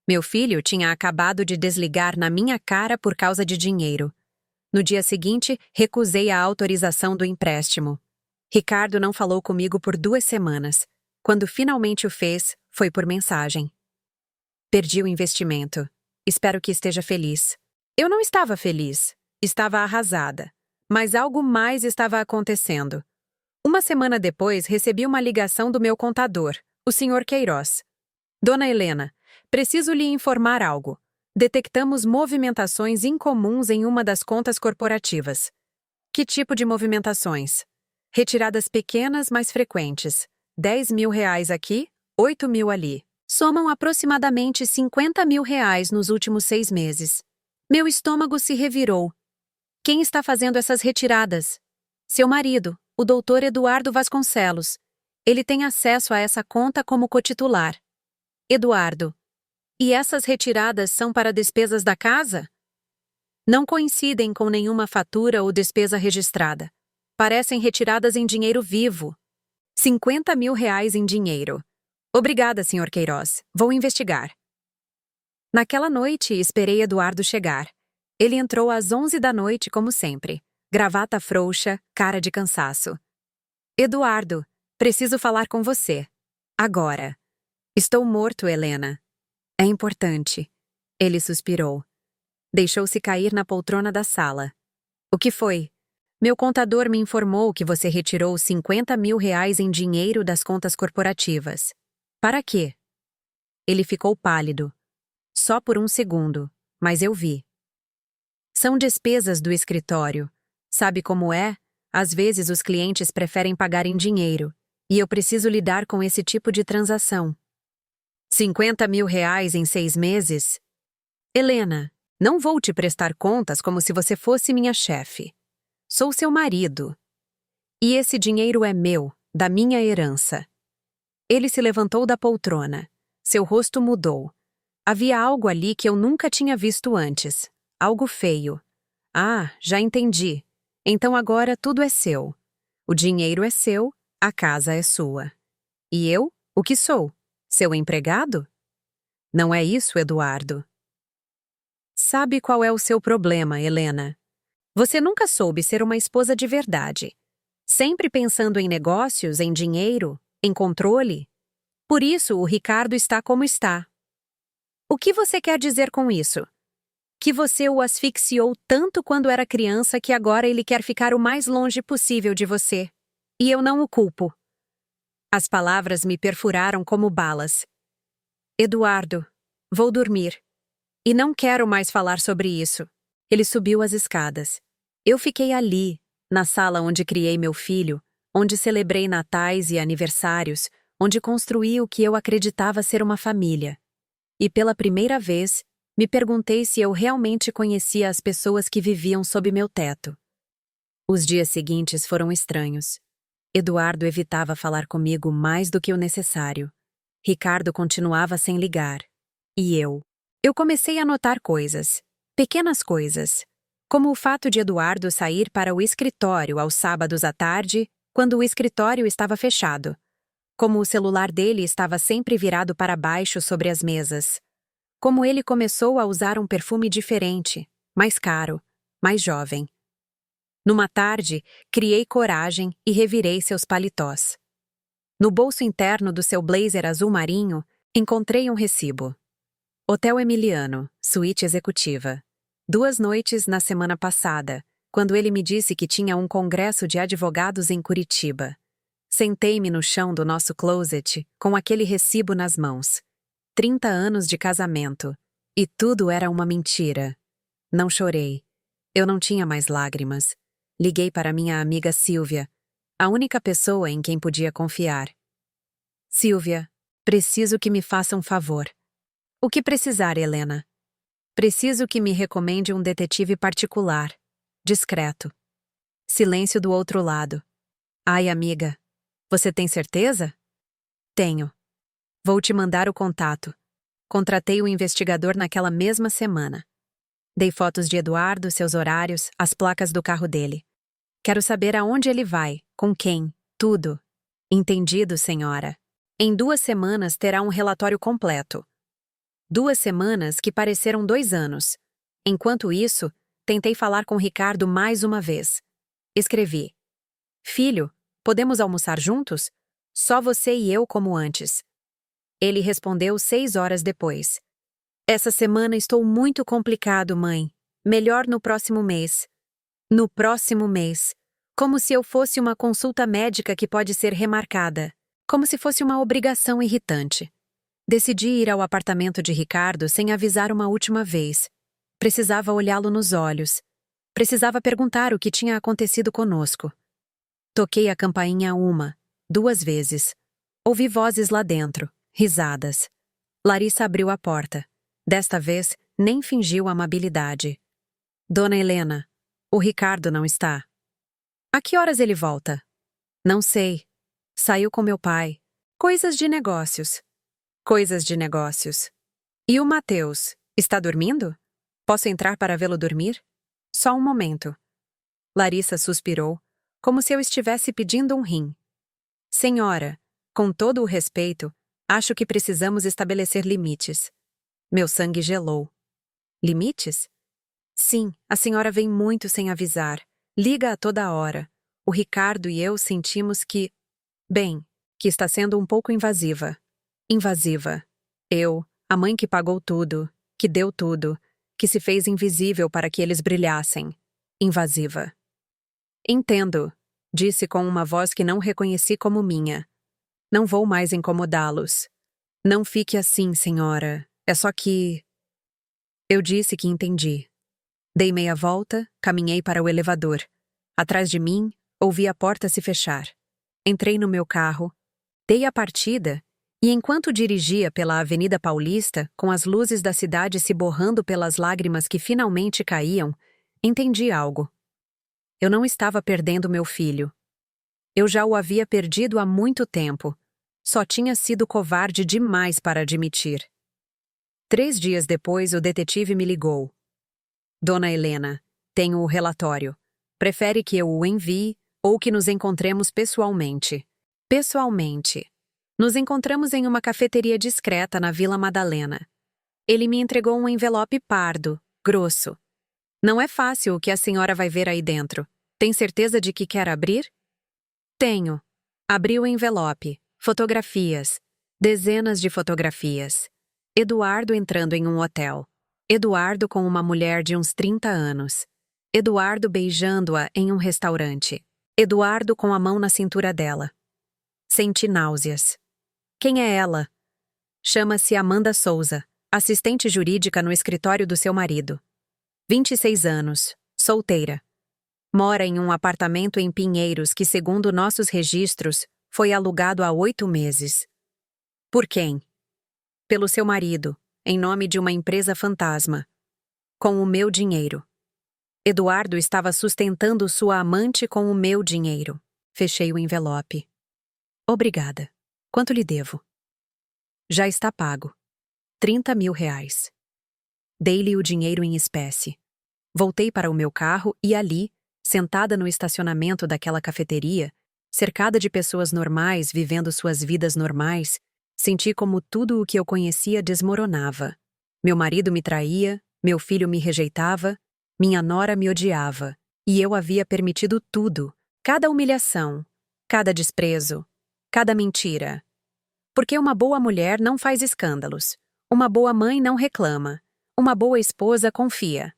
Meu filho tinha acabado de desligar na minha cara por causa de dinheiro. No dia seguinte, recusei a autorização do empréstimo. Ricardo não falou comigo por 2 semanas. Quando finalmente o fez, foi por mensagem. Perdi o investimento. Espero que esteja feliz. Eu não estava feliz. Estava arrasada. Mas algo mais estava acontecendo. Uma semana depois, recebi uma ligação do meu contador, o Sr. Queiroz. Dona Helena, preciso lhe informar algo. Detectamos movimentações incomuns em uma das contas corporativas. Que tipo de movimentações? Retiradas pequenas, mas frequentes. R$ 10.000 aqui, 8.000 ali. Somam aproximadamente R$ 50.000 nos últimos 6 meses. Meu estômago se revirou. Quem está fazendo essas retiradas? Seu marido, o Dr. Eduardo Vasconcelos. Ele tem acesso a essa conta como cotitular. Eduardo. E essas retiradas são para despesas da casa? Não coincidem com nenhuma fatura ou despesa registrada. Parecem retiradas em dinheiro vivo. R$ 50.000 em dinheiro. Obrigada, Sr. Queiroz. Vou investigar. Naquela noite, esperei Eduardo chegar. Ele entrou às 11 da noite, como sempre. Gravata frouxa, cara de cansaço. Eduardo, preciso falar com você. Agora. Estou morto, Helena. É importante. Ele suspirou. Deixou-se cair na poltrona da sala. O que foi? Meu contador me informou que você retirou R$ 50.000 em dinheiro das contas corporativas. Para quê? Ele ficou pálido. Só por 1 segundo, mas eu vi. São despesas do escritório. Sabe como é? Às vezes os clientes preferem pagar em dinheiro, e eu preciso lidar com esse tipo de transação. R$ 50.000 em 6 meses? Helena, não vou te prestar contas como se você fosse minha chefe. Sou seu marido. E esse dinheiro é meu, da minha herança. Ele se levantou da poltrona. Seu rosto mudou. Havia algo ali que eu nunca tinha visto antes. Algo feio. Ah, já entendi. Então agora tudo é seu. O dinheiro é seu, a casa é sua. E eu, o que sou? Seu empregado? Não é isso, Eduardo. Sabe qual é o seu problema, Helena? Você nunca soube ser uma esposa de verdade. Sempre pensando em negócios, em dinheiro, em controle. Por isso o Ricardo está como está. O que você quer dizer com isso? Que você o asfixiou tanto quando era criança que agora ele quer ficar o mais longe possível de você. E eu não o culpo. As palavras me perfuraram como balas. Eduardo, vou dormir. E não quero mais falar sobre isso. Ele subiu as escadas. Eu fiquei ali, na sala onde criei meu filho, onde celebrei natais e aniversários, onde construí o que eu acreditava ser uma família. E pela primeira vez, me perguntei se eu realmente conhecia as pessoas que viviam sob meu teto. Os dias seguintes foram estranhos. Eduardo evitava falar comigo mais do que o necessário. Ricardo continuava sem ligar. E eu? Eu comecei a notar coisas. Pequenas coisas. Como o fato de Eduardo sair para o escritório aos sábados à tarde, quando o escritório estava fechado. Como o celular dele estava sempre virado para baixo sobre as mesas. Como ele começou a usar um perfume diferente, mais caro, mais jovem. Numa tarde, criei coragem e revirei seus paletós. No bolso interno do seu blazer azul marinho, encontrei um recibo. Hotel Emiliano, suíte executiva. 2 noites na semana passada, quando ele me disse que tinha um congresso de advogados em Curitiba. Sentei-me no chão do nosso closet, com aquele recibo nas mãos. 30 anos de casamento. E tudo era uma mentira. Não chorei. Eu não tinha mais lágrimas. Liguei para minha amiga Silvia, a única pessoa em quem podia confiar. Silvia, preciso que me faça um favor. O que precisar, Helena? Preciso que me recomende um detetive particular, discreto. Silêncio do outro lado. Ai, amiga, você tem certeza? Tenho. Vou te mandar o contato. contratei o investigador naquela mesma semana. Dei fotos de Eduardo, seus horários, as placas do carro dele. Quero saber aonde ele vai, com quem, tudo. Entendido, senhora. Em 2 semanas terá um relatório completo. 2 semanas que pareceram 2 anos. Enquanto isso, tentei falar com Ricardo mais uma vez. Escrevi: Filho, podemos almoçar juntos? Só você e eu como antes. Ele respondeu 6 horas depois. Essa semana estou muito complicado, mãe. Melhor no próximo mês. No próximo mês. Como se eu fosse uma consulta médica que pode ser remarcada. Como se fosse uma obrigação irritante. Decidi ir ao apartamento de Ricardo sem avisar uma última vez. Precisava olhá-lo nos olhos. Precisava perguntar o que tinha acontecido conosco. Toquei a campainha 1, 2 vezes. Ouvi vozes lá dentro, risadas. Larissa abriu a porta. Desta vez, nem fingiu amabilidade. Dona Helena, o Ricardo não está. A que horas ele volta? Não sei. Saiu com meu pai. Coisas de negócios. Coisas de negócios. E o Mateus, está dormindo? Posso entrar para vê-lo dormir? Só um momento. Larissa suspirou, como se eu estivesse pedindo um rim. Senhora, com todo o respeito, acho que precisamos estabelecer limites. Meu sangue gelou. Limites? Sim, a senhora vem muito sem avisar. Liga a toda hora. O Ricardo e eu sentimos que... Bem, que está sendo um pouco invasiva. Invasiva. Eu, a mãe que pagou tudo, que deu tudo, que se fez invisível para que eles brilhassem. Invasiva. Entendo, disse com uma voz que não reconheci como minha. Não vou mais incomodá-los. Não fique assim, senhora. É só que... Eu disse que entendi. Dei meia volta, caminhei para o elevador. Atrás de mim, ouvi a porta se fechar. Entrei no meu carro, dei a partida, e enquanto dirigia pela Avenida Paulista, com as luzes da cidade se borrando pelas lágrimas que finalmente caíam, entendi algo. Eu não estava perdendo meu filho. Eu já o havia perdido há muito tempo. Só tinha sido covarde demais para admitir. 3 dias depois, o detetive me ligou. Dona Helena, tenho o relatório. Prefere que eu o envie ou que nos encontremos pessoalmente? Pessoalmente. Nos encontramos em uma cafeteria discreta na Vila Madalena. Ele me entregou um envelope pardo, grosso. Não é fácil o que a senhora vai ver aí dentro. Tem certeza de que quer abrir? Tenho. Abri o envelope. Fotografias. Dezenas de fotografias. Eduardo entrando em um hotel. Eduardo com uma mulher de uns 30 anos. Eduardo beijando-a em um restaurante. Eduardo com a mão na cintura dela. Senti náuseas. Quem é ela? Chama-se Amanda Souza, assistente jurídica no escritório do seu marido. 26 anos, solteira. Mora em um apartamento em Pinheiros que, segundo nossos registros, foi alugado há 8 meses. Por quem? Pelo seu marido, em nome de uma empresa fantasma. Com o meu dinheiro. Eduardo estava sustentando sua amante com o meu dinheiro. Fechei o envelope. Obrigada. Quanto lhe devo? Já está pago. 30 mil reais. Dei-lhe o dinheiro em espécie. Voltei para o meu carro e ali, sentada no estacionamento daquela cafeteria, cercada de pessoas normais vivendo suas vidas normais, senti como tudo o que eu conhecia desmoronava. Meu marido me traía, meu filho me rejeitava, minha nora me odiava, e eu havia permitido tudo, cada humilhação, cada desprezo, cada mentira. Porque uma boa mulher não faz escândalos, uma boa mãe não reclama, uma boa esposa confia.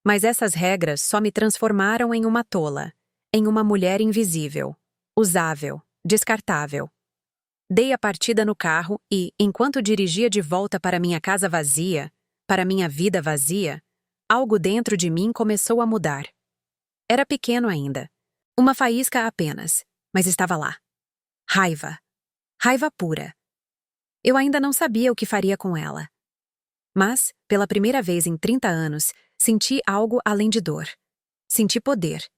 Mas essas regras só me transformaram em uma tola, em uma mulher invisível, usável, descartável. Dei a partida no carro e, enquanto dirigia de volta para minha casa vazia, para minha vida vazia, algo dentro de mim começou a mudar. Era pequeno ainda, uma faísca apenas, mas estava lá. Raiva. Raiva pura. Eu ainda não sabia o que faria com ela. Mas, pela primeira vez em 30 anos, senti algo além de dor. Senti poder.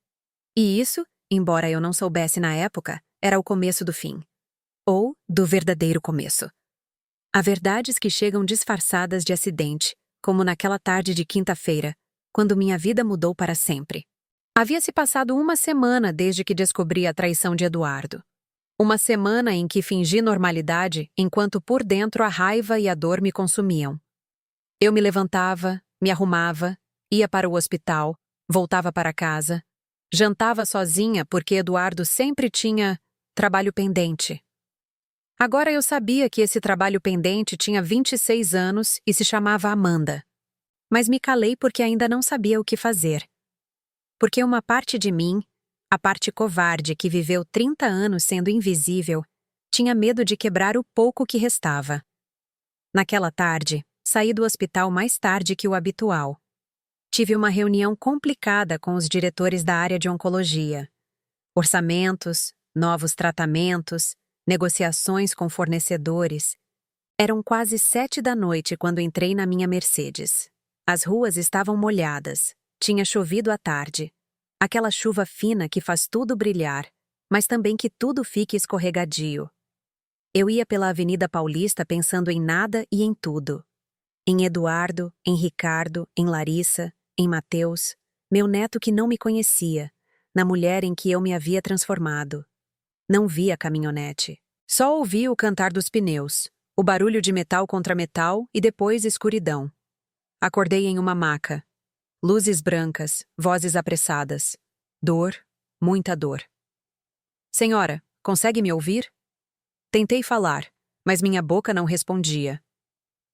E isso, embora eu não soubesse na época, era o começo do fim. Ou do verdadeiro começo. Há verdades que chegam disfarçadas de acidente, como naquela tarde de quinta-feira, quando minha vida mudou para sempre. Havia se passado uma semana desde que descobri a traição de Eduardo. Uma semana em que fingi normalidade enquanto por dentro a raiva e a dor me consumiam. Eu me levantava, me arrumava, ia para o hospital, voltava para casa, jantava sozinha porque Eduardo sempre tinha trabalho pendente. Agora eu sabia que esse trabalho pendente tinha 26 anos e se chamava Amanda. Mas me calei porque ainda não sabia o que fazer. Porque uma parte de mim, a parte covarde que viveu 30 anos sendo invisível, tinha medo de quebrar o pouco que restava. Naquela tarde, saí do hospital mais tarde que o habitual. Tive uma reunião complicada com os diretores da área de oncologia. Orçamentos, novos tratamentos, negociações com fornecedores. Eram quase 7 da noite quando entrei na minha Mercedes. As ruas estavam molhadas. Tinha chovido à tarde. Aquela chuva fina que faz tudo brilhar, mas também que tudo fique escorregadio. Eu ia pela Avenida Paulista pensando em nada e em tudo. Em Eduardo, em Ricardo, em Larissa, em Mateus, meu neto que não me conhecia, na mulher em que eu me havia transformado. Não vi a caminhonete. Só ouvi o cantar dos pneus, o barulho de metal contra metal e depois escuridão. Acordei em uma maca. Luzes brancas, vozes apressadas. Dor, muita dor. Senhora, consegue me ouvir? Tentei falar, mas minha boca não respondia.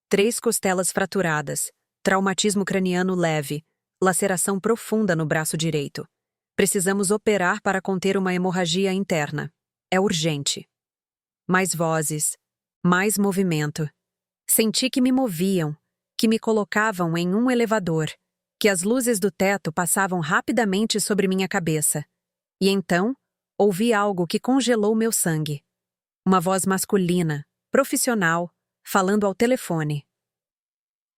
3 costelas fraturadas, traumatismo craniano leve, laceração profunda no braço direito. Precisamos operar para conter uma hemorragia interna. É urgente. Mais vozes, mais movimento. Senti que me moviam, que me colocavam em um elevador, que as luzes do teto passavam rapidamente sobre minha cabeça. E então, ouvi algo que congelou meu sangue. Uma voz masculina, profissional, falando ao telefone.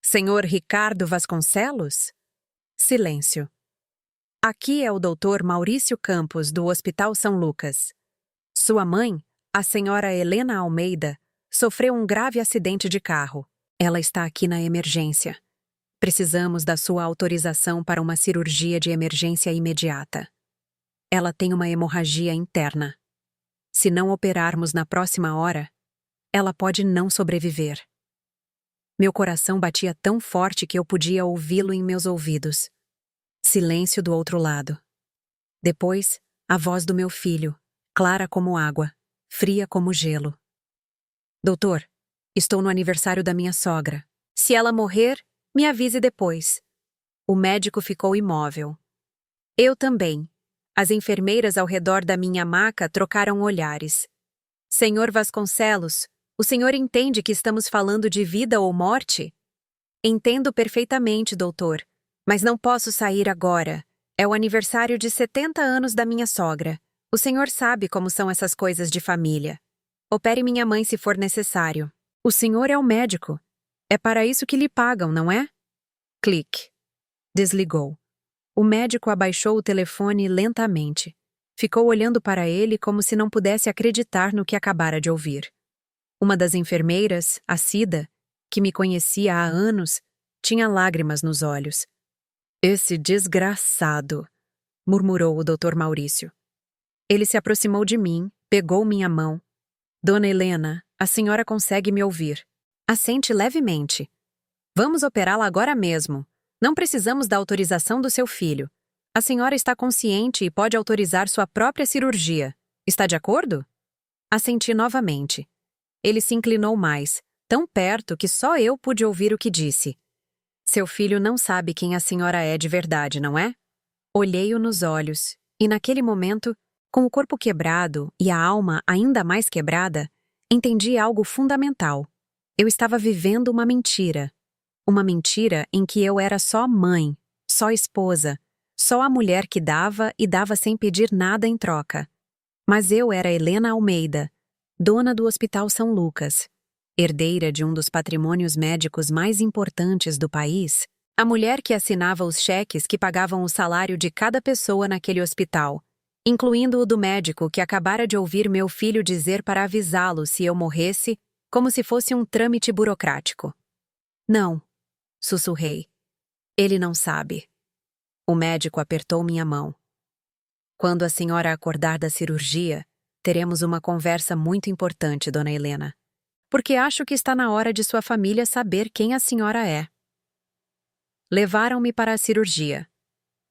Senhor Ricardo Vasconcelos? Silêncio. Aqui é o Dr. Maurício Campos, do Hospital São Lucas. Sua mãe, a senhora Helena Almeida, sofreu um grave acidente de carro. Ela está aqui na emergência. Precisamos da sua autorização para uma cirurgia de emergência imediata. Ela tem uma hemorragia interna. Se não operarmos na próxima hora, ela pode não sobreviver. Meu coração batia tão forte que eu podia ouvi-lo em meus ouvidos. Silêncio do outro lado. Depois, a voz do meu filho, clara como água, fria como gelo. Doutor, estou no aniversário da minha sogra. Se ela morrer, me avise depois. O médico ficou imóvel. Eu também. As enfermeiras ao redor da minha maca trocaram olhares. Senhor Vasconcelos, o senhor entende que estamos falando de vida ou morte? Entendo perfeitamente, doutor, mas não posso sair agora. É o aniversário de 70 anos da minha sogra. O senhor sabe como são essas coisas de família. Opere minha mãe se for necessário. O senhor é o médico. É para isso que lhe pagam, não é? Clique. Desligou. O médico abaixou o telefone lentamente. Ficou olhando para ele como se não pudesse acreditar no que acabara de ouvir. Uma das enfermeiras, a Cida, que me conhecia há anos, tinha lágrimas nos olhos. Esse desgraçado, murmurou o Dr. Maurício. Ele se aproximou de mim, pegou minha mão. Dona Helena, a senhora consegue me ouvir. Assente levemente. Vamos operá-la agora mesmo. Não precisamos da autorização do seu filho. A senhora está consciente e pode autorizar sua própria cirurgia. Está de acordo? Assenti novamente. Ele se inclinou mais, tão perto que só eu pude ouvir o que disse. Seu filho não sabe quem a senhora é de verdade, não é? Olhei-o nos olhos, e naquele momento, com o corpo quebrado e a alma ainda mais quebrada, entendi algo fundamental. Eu estava vivendo uma mentira. Uma mentira em que eu era só mãe, só esposa, só a mulher que dava e dava sem pedir nada em troca. Mas eu era Helena Almeida, dona do Hospital São Lucas, herdeira de um dos patrimônios médicos mais importantes do país, a mulher que assinava os cheques que pagavam o salário de cada pessoa naquele hospital, incluindo o do médico que acabara de ouvir meu filho dizer para avisá-lo se eu morresse, como se fosse um trâmite burocrático. Não, sussurrei. Ele não sabe. O médico apertou minha mão. Quando a senhora acordar da cirurgia, teremos uma conversa muito importante, dona Helena. Porque acho que está na hora de sua família saber quem a senhora é. Levaram-me para a cirurgia.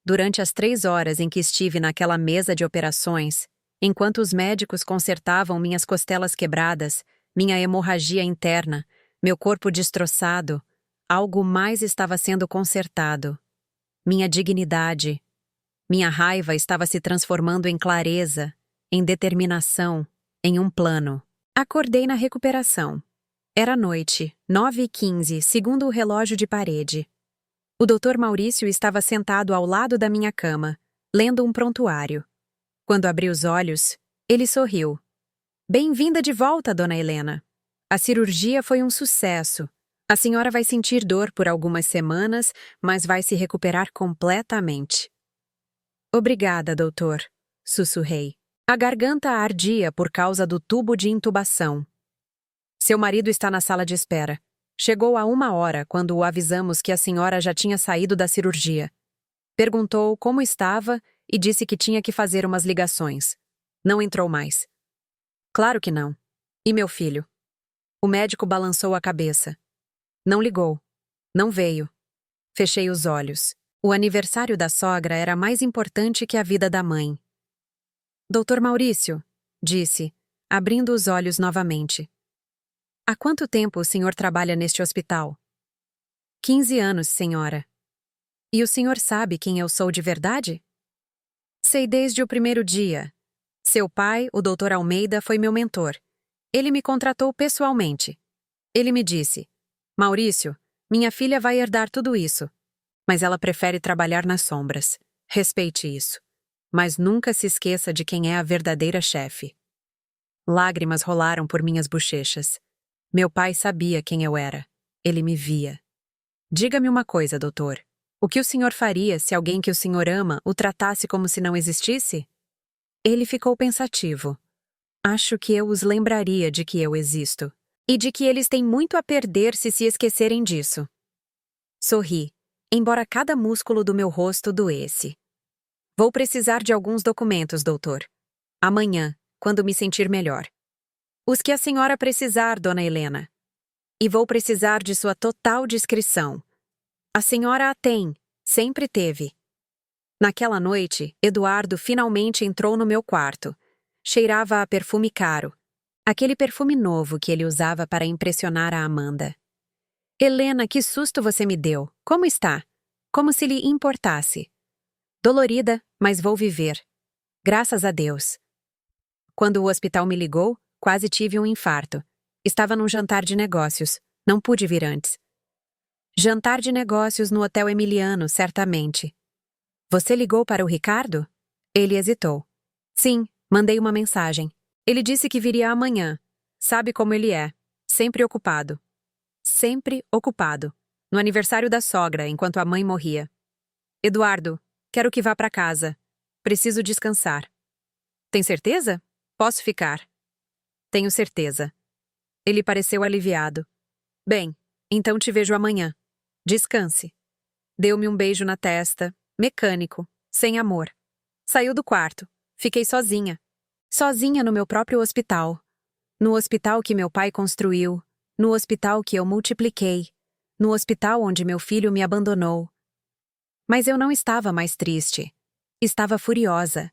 Durante as 3 horas em que estive naquela mesa de operações, enquanto os médicos consertavam minhas costelas quebradas, minha hemorragia interna, meu corpo destroçado, algo mais estava sendo consertado. Minha dignidade, minha raiva estava se transformando em clareza, em determinação, em um plano. Acordei na recuperação. Era noite, 9h15, segundo o relógio de parede. O Dr. Maurício estava sentado ao lado da minha cama, lendo um prontuário. Quando abri os olhos, ele sorriu. Bem-vinda de volta, dona Helena. A cirurgia foi um sucesso. A senhora vai sentir dor por algumas semanas, mas vai se recuperar completamente. Obrigada, doutor, sussurrei. A garganta ardia por causa do tubo de intubação. Seu marido está na sala de espera. Chegou há 1 hora quando o avisamos que a senhora já tinha saído da cirurgia. Perguntou como estava e disse que tinha que fazer umas ligações. Não entrou mais. Claro que não. E meu filho? O médico balançou a cabeça. Não ligou. Não veio. Fechei os olhos. O aniversário da sogra era mais importante que a vida da mãe. Doutor Maurício, disse, abrindo os olhos novamente. Há quanto tempo o senhor trabalha neste hospital? 15 anos, senhora. E o senhor sabe quem eu sou de verdade? Sei desde o primeiro dia. Seu pai, o Dr. Almeida, foi meu mentor. Ele me contratou pessoalmente. Ele me disse, Maurício, minha filha vai herdar tudo isso, mas ela prefere trabalhar nas sombras. Respeite isso. Mas nunca se esqueça de quem é a verdadeira chefe. Lágrimas rolaram por minhas bochechas. Meu pai sabia quem eu era. Ele me via. Diga-me uma coisa, doutor. O que o senhor faria se alguém que o senhor ama o tratasse como se não existisse? Ele ficou pensativo. Acho que eu os lembraria de que eu existo. E de que eles têm muito a perder se esquecerem disso. Sorri, embora cada músculo do meu rosto doesse. Vou precisar de alguns documentos, doutor. Amanhã, quando me sentir melhor. Os que a senhora precisar, dona Helena. E vou precisar de sua total discrição. A senhora a tem, sempre teve. Naquela noite, Eduardo finalmente entrou no meu quarto. Cheirava a perfume caro. Aquele perfume novo que ele usava para impressionar a Amanda. Helena, que susto você me deu. Como está? Como se lhe importasse. Dolorida, mas vou viver. Graças a Deus. Quando o hospital me ligou, quase tive um infarto. Estava num jantar de negócios. Não pude vir antes. Jantar de negócios no Hotel Emiliano, certamente. Você ligou para o Ricardo? Ele hesitou. Sim, mandei uma mensagem. Ele disse que viria amanhã. Sabe como ele é. Sempre ocupado. Sempre ocupado. No aniversário da sogra, enquanto a mãe morria. Eduardo, quero que vá para casa. Preciso descansar. Tem certeza? Posso ficar. Tenho certeza. Ele pareceu aliviado. Bem, então te vejo amanhã. Descanse. Deu-me um beijo na testa, mecânico, sem amor. Saiu do quarto. Fiquei sozinha. Sozinha no meu próprio hospital. No hospital que meu pai construiu. No hospital que eu multipliquei. No hospital onde meu filho me abandonou. Mas eu não estava mais triste. Estava furiosa.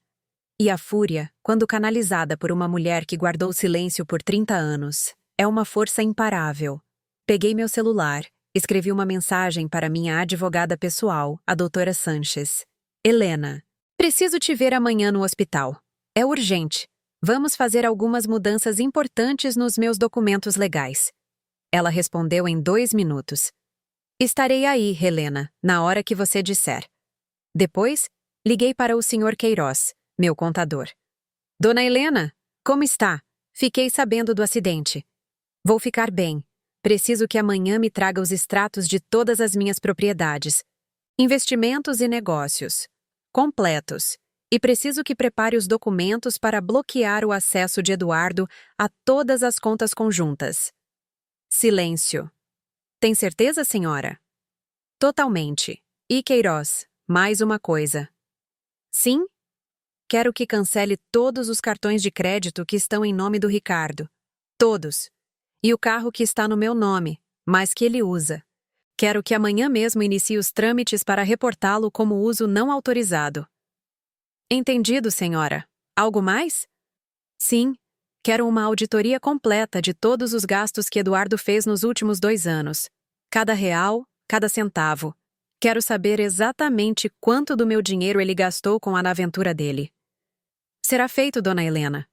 E a fúria, quando canalizada por uma mulher que guardou silêncio por 30 anos, é uma força imparável. Peguei meu celular, escrevi uma mensagem para minha advogada pessoal, a doutora Sanches. Helena, preciso te ver amanhã no hospital. É urgente. Vamos fazer algumas mudanças importantes nos meus documentos legais. Ela respondeu em 2 minutos. Estarei aí, Helena, na hora que você disser. Depois, liguei para o Sr. Queiroz, meu contador. Dona Helena, como está? Fiquei sabendo do acidente. Vou ficar bem. Preciso que amanhã me traga os extratos de todas as minhas propriedades, investimentos e negócios, completos. E preciso que prepare os documentos para bloquear o acesso de Eduardo a todas as contas conjuntas. Silêncio. Tem certeza, senhora? Totalmente. E Queiroz, mais uma coisa. Sim? Quero que cancele todos os cartões de crédito que estão em nome do Ricardo. Todos. E o carro que está no meu nome, mas que ele usa. Quero que amanhã mesmo inicie os trâmites para reportá-lo como uso não autorizado. Entendido, senhora. Algo mais? Sim. Quero uma auditoria completa de todos os gastos que Eduardo fez nos últimos 2 anos. Cada real, cada centavo. Quero saber exatamente quanto do meu dinheiro ele gastou com a aventura dele. Será feito, dona Helena.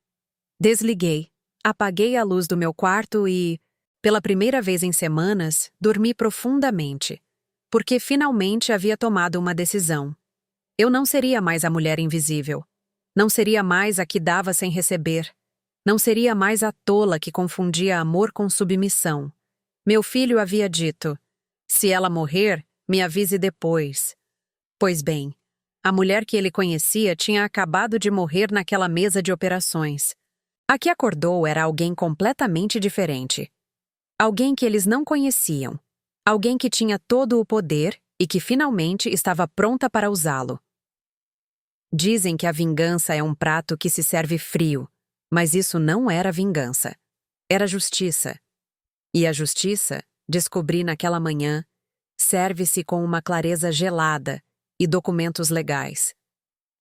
Desliguei, apaguei a luz do meu quarto e, pela primeira vez em semanas, dormi profundamente, porque finalmente havia tomado uma decisão. Eu não seria mais a mulher invisível. Não seria mais a que dava sem receber. Não seria mais a tola que confundia amor com submissão. Meu filho havia dito: se ela morrer, me avise depois. Pois bem, a mulher que ele conhecia tinha acabado de morrer naquela mesa de operações. A que acordou era alguém completamente diferente. Alguém que eles não conheciam. Alguém que tinha todo o poder e que finalmente estava pronta para usá-lo. Dizem que a vingança é um prato que se serve frio, mas isso não era vingança. Era justiça. E a justiça, descobri naquela manhã, serve-se com uma clareza gelada e documentos legais.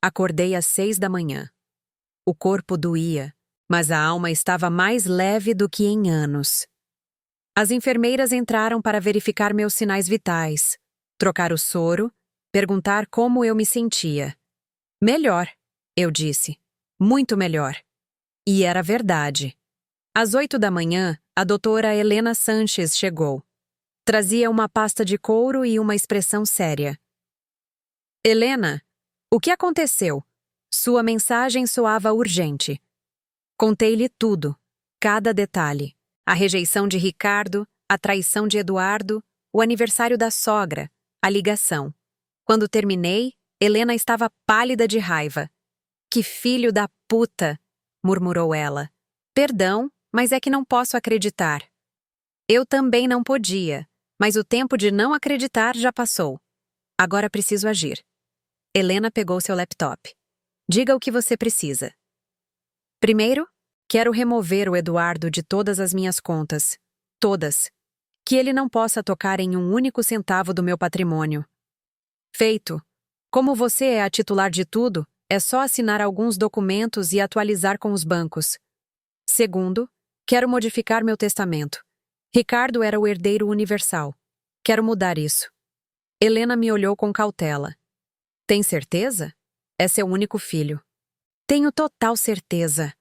Acordei às 6 da manhã. O corpo doía, mas a alma estava mais leve do que em anos. As enfermeiras entraram para verificar meus sinais vitais, trocar o soro, perguntar como eu me sentia. Melhor, eu disse. Muito melhor. E era verdade. Às 8 da manhã, a doutora Helena Sanches chegou. Trazia uma pasta de couro e uma expressão séria. Helena, o que aconteceu? Sua mensagem soava urgente. Contei-lhe tudo, cada detalhe. A rejeição de Ricardo, a traição de Eduardo, o aniversário da sogra, a ligação. Quando terminei, Helena estava pálida de raiva. Que filho da puta! Murmurou ela. Perdão, mas é que não posso acreditar. Eu também não podia, mas o tempo de não acreditar já passou. Agora preciso agir. Helena pegou seu laptop. Diga o que você precisa. Primeiro, quero remover o Eduardo de todas as minhas contas. Todas. Que ele não possa tocar em um único centavo do meu patrimônio. Feito. Como você é a titular de tudo, é só assinar alguns documentos e atualizar com os bancos. Segundo, quero modificar meu testamento. Ricardo era o herdeiro universal. Quero mudar isso. Helena me olhou com cautela. Tem certeza? É seu único filho. Tenho total certeza.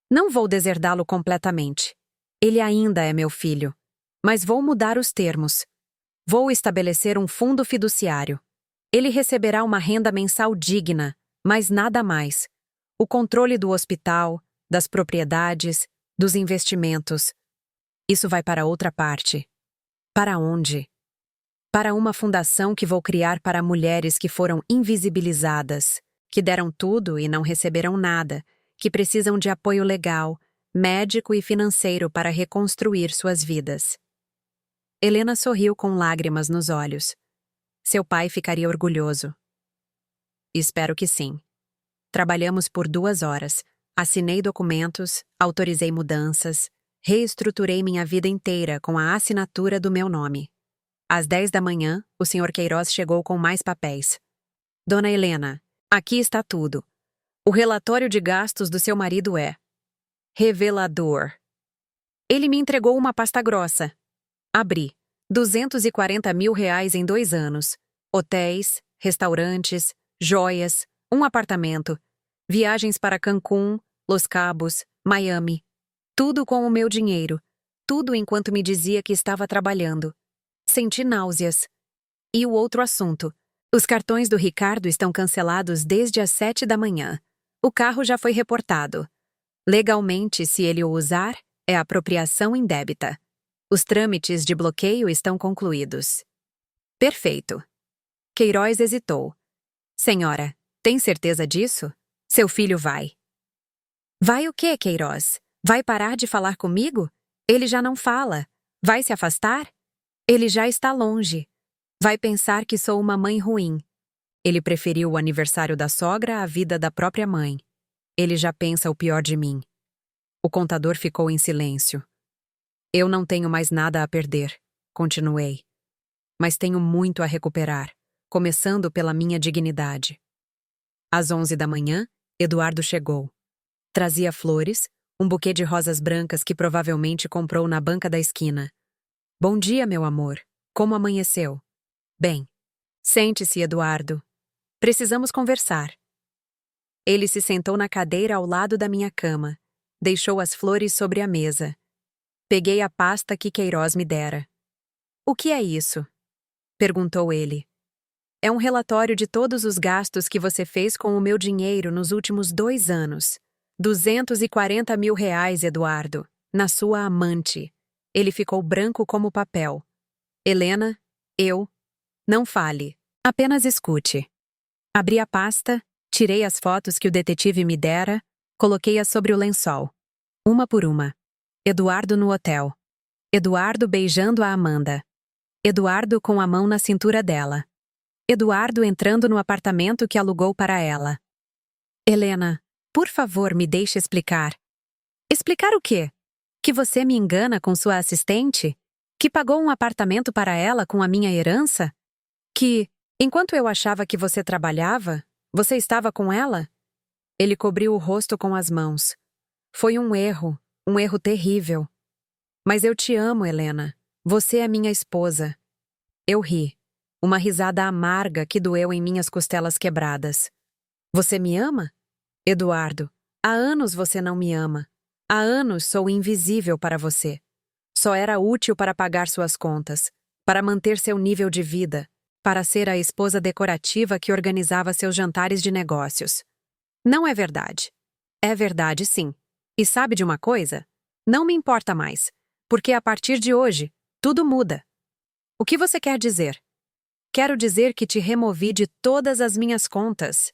Não vou deserdá-lo completamente. Ele ainda é meu filho. Mas vou mudar os termos. Vou estabelecer um fundo fiduciário. Ele receberá uma renda mensal digna, mas nada mais. O controle do hospital, das propriedades, dos investimentos. Isso vai para outra parte. Para onde? Para uma fundação que vou criar para mulheres que foram invisibilizadas, que deram tudo e não receberam nada, que precisam de apoio legal, médico e financeiro para reconstruir suas vidas. Helena sorriu com lágrimas nos olhos. Seu pai ficaria orgulhoso. Espero que sim. Trabalhamos por 2 horas. Assinei documentos, autorizei mudanças, reestruturei minha vida inteira com a assinatura do meu nome. Às 10 da manhã, o Sr. Queiroz chegou com mais papéis. Dona Helena, aqui está tudo. O relatório de gastos do seu marido é revelador. Ele me entregou uma pasta grossa. Abri. 240 mil reais em 2 anos. Hotéis, restaurantes, joias, um apartamento, viagens para Cancún, Los Cabos, Miami. Tudo com o meu dinheiro. Tudo enquanto me dizia que estava trabalhando. Senti náuseas. E o outro assunto. Os cartões do Ricardo estão cancelados desde as 7 da manhã. O carro já foi reportado. Legalmente, se ele o usar, é apropriação indébita. Os trâmites de bloqueio estão concluídos. Perfeito. Queiroz hesitou. Senhora, tem certeza disso? Seu filho vai. Vai o quê, Queiroz? Vai parar de falar comigo? Ele já não fala. Vai se afastar? Ele já está longe. Vai pensar que sou uma mãe ruim. Ele preferiu o aniversário da sogra à vida da própria mãe. Ele já pensa o pior de mim. O contador ficou em silêncio. Eu não tenho mais nada a perder, continuei. Mas tenho muito a recuperar, começando pela minha dignidade. Às 11 da manhã, Eduardo chegou. Trazia flores, um buquê de rosas brancas que provavelmente comprou na banca da esquina. Bom dia, meu amor. Como amanheceu? Bem. Sente-se, Eduardo. Precisamos conversar. Ele se sentou na cadeira ao lado da minha cama. Deixou as flores sobre a mesa. Peguei a pasta que Queiroz me dera. O que é isso? Perguntou ele. É um relatório de todos os gastos que você fez com o meu dinheiro nos últimos 2 anos. 240 mil reais, Eduardo, na sua amante. Ele ficou branco como papel. Helena, não fale. Apenas escute. Abri a pasta, tirei as fotos que o detetive me dera, coloquei-as sobre o lençol. Uma por uma. Eduardo no hotel. Eduardo beijando a Amanda. Eduardo com a mão na cintura dela. Eduardo entrando no apartamento que alugou para ela. Helena, por favor, me deixe explicar. Explicar o quê? Que você me engana com sua assistente? Que pagou um apartamento para ela com a minha herança? Que, enquanto eu achava que você trabalhava, você estava com ela? Ele cobriu o rosto com as mãos. Foi um erro terrível. Mas eu te amo, Helena. Você é minha esposa. Eu ri. Uma risada amarga que doeu em minhas costelas quebradas. Você me ama? Eduardo, há anos você não me ama. Há anos sou invisível para você. Só era útil para pagar suas contas, para manter seu nível de vida, para ser a esposa decorativa que organizava seus jantares de negócios. Não é verdade. É verdade, sim. E sabe de uma coisa? Não me importa mais, porque a partir de hoje, tudo muda. O que você quer dizer? Quero dizer que te removi de todas as minhas contas,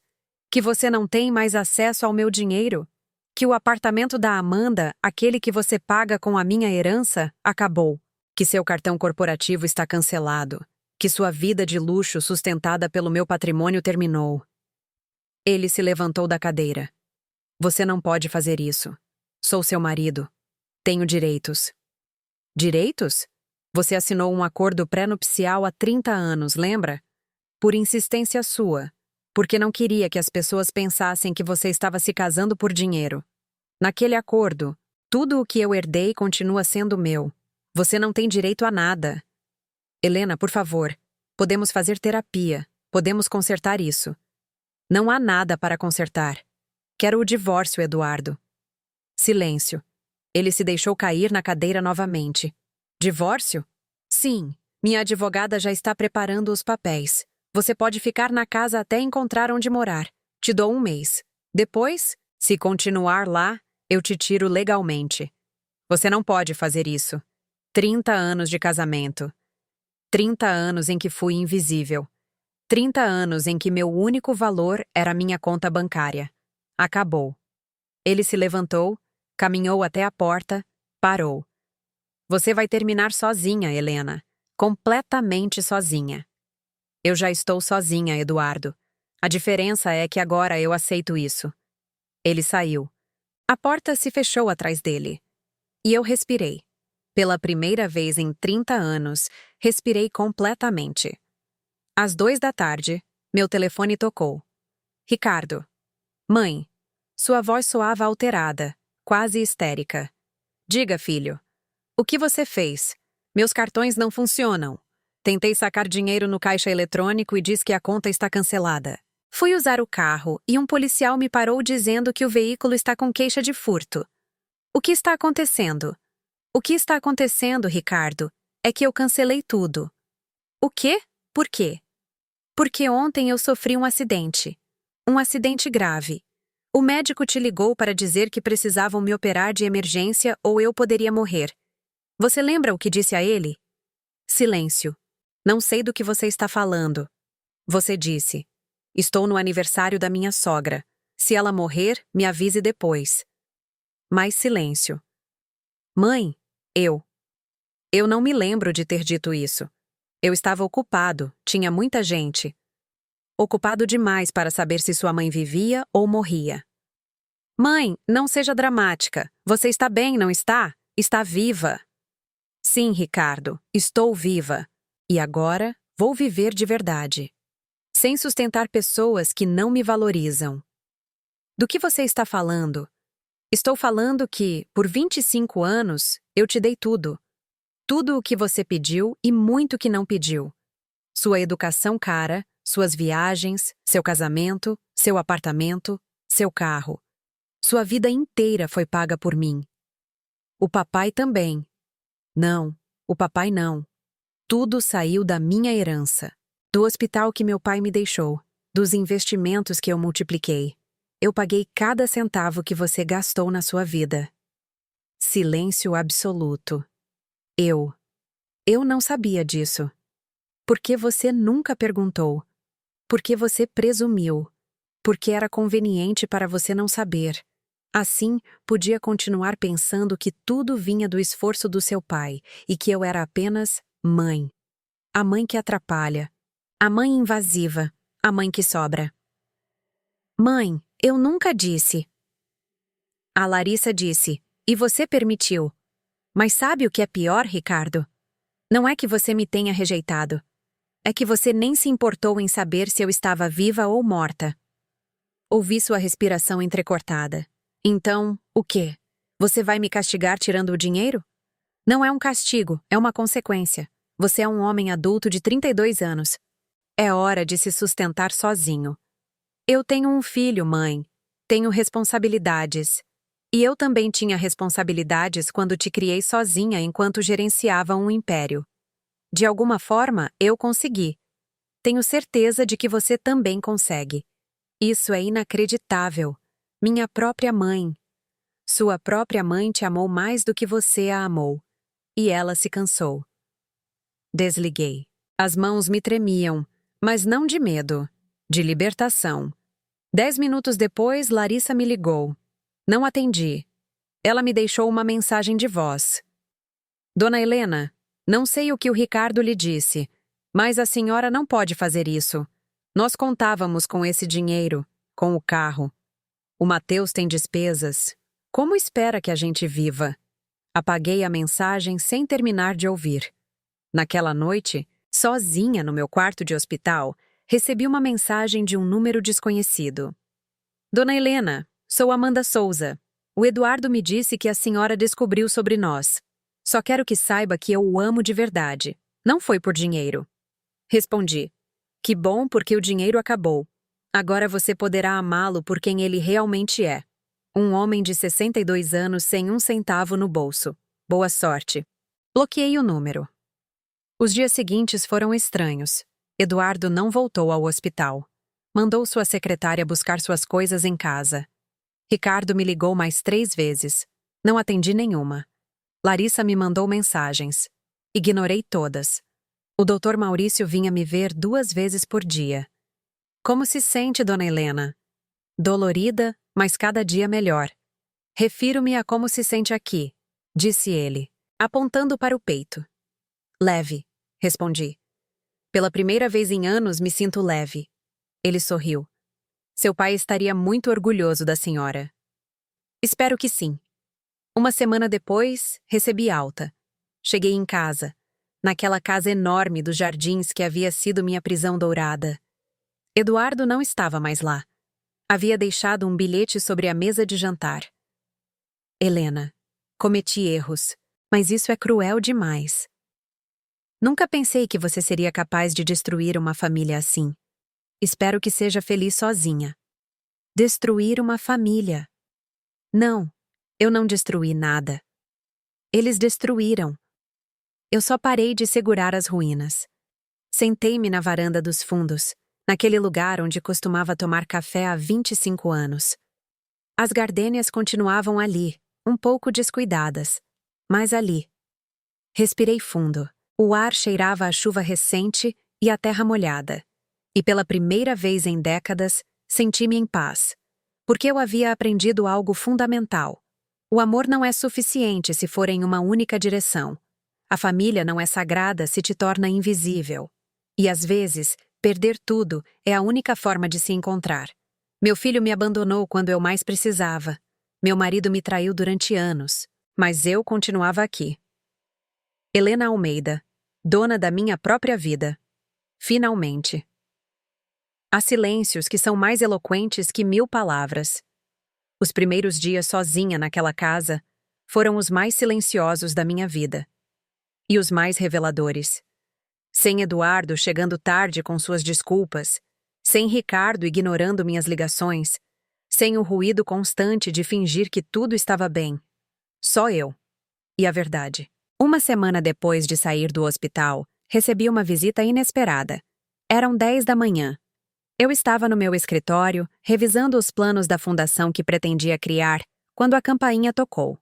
que você não tem mais acesso ao meu dinheiro, que o apartamento da Amanda, aquele que você paga com a minha herança, acabou, que seu cartão corporativo está cancelado, que sua vida de luxo sustentada pelo meu patrimônio terminou. Ele se levantou da cadeira. Você não pode fazer isso. Sou seu marido. Tenho direitos. Direitos? Você assinou um acordo pré-nupcial há 30 anos, lembra? Por insistência sua. Porque não queria que as pessoas pensassem que você estava se casando por dinheiro. Naquele acordo, tudo o que eu herdei continua sendo meu. Você não tem direito a nada. Helena, por favor, podemos fazer terapia. Podemos consertar isso. Não há nada para consertar. Quero o divórcio, Eduardo. Silêncio. Ele se deixou cair na cadeira novamente. Divórcio? Sim, minha advogada já está preparando os papéis. Você pode ficar na casa até encontrar onde morar. Te dou 1 mês. Depois, se continuar lá, eu te tiro legalmente. Você não pode fazer isso. 30 anos de casamento. 30 anos em que fui invisível. 30 anos em que meu único valor era minha conta bancária. Acabou. Ele se levantou, caminhou até a porta, parou. Você vai terminar sozinha, Helena. Completamente sozinha. Eu já estou sozinha, Eduardo. A diferença é que agora eu aceito isso. Ele saiu. A porta se fechou atrás dele. E eu respirei. Pela primeira vez em 30 anos, respirei completamente. Às 2 da tarde, meu telefone tocou. Ricardo. Mãe. Sua voz soava alterada, quase histérica. Diga, filho. O que você fez? Meus cartões não funcionam. Tentei sacar dinheiro no caixa eletrônico e diz que a conta está cancelada. Fui usar o carro e um policial me parou dizendo que o veículo está com queixa de furto. O que está acontecendo? O que está acontecendo, Ricardo, é que eu cancelei tudo. O quê? Por quê? Porque ontem eu sofri um acidente. Um acidente grave. O médico te ligou para dizer que precisavam me operar de emergência ou eu poderia morrer. Você lembra o que disse a ele? Silêncio. Não sei do que você está falando. Você disse. Estou no aniversário da minha sogra. Se ela morrer, me avise depois. Mais silêncio. Mãe, eu. Eu não me lembro de ter dito isso. Eu estava ocupado, tinha muita gente. Ocupado demais para saber se sua mãe vivia ou morria. Mãe, não seja dramática. Você está bem, não está? Está viva. Sim, Ricardo, estou viva. E agora, vou viver de verdade. Sem sustentar pessoas que não me valorizam. Do que você está falando? Estou falando que, por 25 anos, eu te dei tudo. Tudo o que você pediu e muito que não pediu. Sua educação cara, suas viagens, seu casamento, seu apartamento, seu carro. Sua vida inteira foi paga por mim. O papai também. Não, o papai não. Tudo saiu da minha herança. Do hospital que meu pai me deixou. Dos investimentos que eu multipliquei. Eu paguei cada centavo que você gastou na sua vida. Silêncio absoluto. Eu não sabia disso. Por que você nunca perguntou? Por que você presumiu? Porque era conveniente para você não saber. Assim, podia continuar pensando que tudo vinha do esforço do seu pai e que eu era apenas mãe. A mãe que atrapalha. A mãe invasiva. A mãe que sobra. Mãe, eu nunca disse. A Larissa disse, e você permitiu. Mas sabe o que é pior, Ricardo? Não é que você me tenha rejeitado. É que você nem se importou em saber se eu estava viva ou morta. Ouvi sua respiração entrecortada. Então, o quê? Você vai me castigar tirando o dinheiro? Não é um castigo, é uma consequência. Você é um homem adulto de 32 anos. É hora de se sustentar sozinho. Eu tenho um filho, mãe. Tenho responsabilidades. E eu também tinha responsabilidades quando te criei sozinha enquanto gerenciava um império. De alguma forma, eu consegui. Tenho certeza de que você também consegue. Isso é inacreditável. Minha própria mãe. Sua própria mãe te amou mais do que você a amou. E ela se cansou. Desliguei. As mãos me tremiam, mas não de medo, de libertação. 10 minutos depois, Larissa me ligou. Não atendi. Ela me deixou uma mensagem de voz. Dona Helena, não sei o que o Ricardo lhe disse, mas a senhora não pode fazer isso. Nós contávamos com esse dinheiro, com o carro. O Mateus tem despesas. Como espera que a gente viva? Apaguei a mensagem sem terminar de ouvir. Naquela noite, sozinha no meu quarto de hospital, recebi uma mensagem de um número desconhecido. Dona Helena, sou Amanda Souza. O Eduardo me disse que a senhora descobriu sobre nós. Só quero que saiba que eu o amo de verdade. Não foi por dinheiro. Respondi. Que bom, porque o dinheiro acabou. Agora você poderá amá-lo por quem ele realmente é. Um homem de 62 anos sem um centavo no bolso. Boa sorte. Bloqueei o número. Os dias seguintes foram estranhos. Eduardo não voltou ao hospital. Mandou sua secretária buscar suas coisas em casa. Ricardo me ligou mais 3 vezes. Não atendi nenhuma. Larissa me mandou mensagens. Ignorei todas. O Dr. Maurício vinha me ver 2 vezes por dia. Como se sente, Dona Helena? Dolorida, mas cada dia melhor. Refiro-me a como se sente aqui, disse ele, apontando para o peito. Leve, respondi. Pela primeira vez em anos me sinto leve. Ele sorriu. Seu pai estaria muito orgulhoso da senhora. Espero que sim. Uma semana depois, recebi alta. Cheguei em casa, naquela casa enorme dos jardins que havia sido minha prisão dourada. Eduardo não estava mais lá. Havia deixado um bilhete sobre a mesa de jantar. Helena, cometi erros, mas isso é cruel demais. Nunca pensei que você seria capaz de destruir uma família assim. Espero que seja feliz sozinha. Destruir uma família. Não, eu não destruí nada. Eles destruíram. Eu só parei de segurar as ruínas. Sentei-me na varanda dos fundos, naquele lugar onde costumava tomar café há 25 anos. As gardênias continuavam ali, um pouco descuidadas, mas ali. Respirei fundo. O ar cheirava a chuva recente e a terra molhada. E pela primeira vez em décadas, senti-me em paz. Porque eu havia aprendido algo fundamental. O amor não é suficiente se for em uma única direção. A família não é sagrada se te torna invisível. E às vezes, perder tudo é a única forma de se encontrar. Meu filho me abandonou quando eu mais precisava. Meu marido me traiu durante anos, mas eu continuava aqui. Helena Almeida, dona da minha própria vida. Finalmente. Há silêncios que são mais eloquentes que 1000 palavras. Os primeiros dias sozinha naquela casa foram os mais silenciosos da minha vida. E os mais reveladores. Sem Eduardo chegando tarde com suas desculpas, sem Ricardo ignorando minhas ligações, sem o ruído constante de fingir que tudo estava bem. Só eu. E a verdade. Uma semana depois de sair do hospital, recebi uma visita inesperada. Eram 10 da manhã. Eu estava no meu escritório, revisando os planos da fundação que pretendia criar, quando a campainha tocou.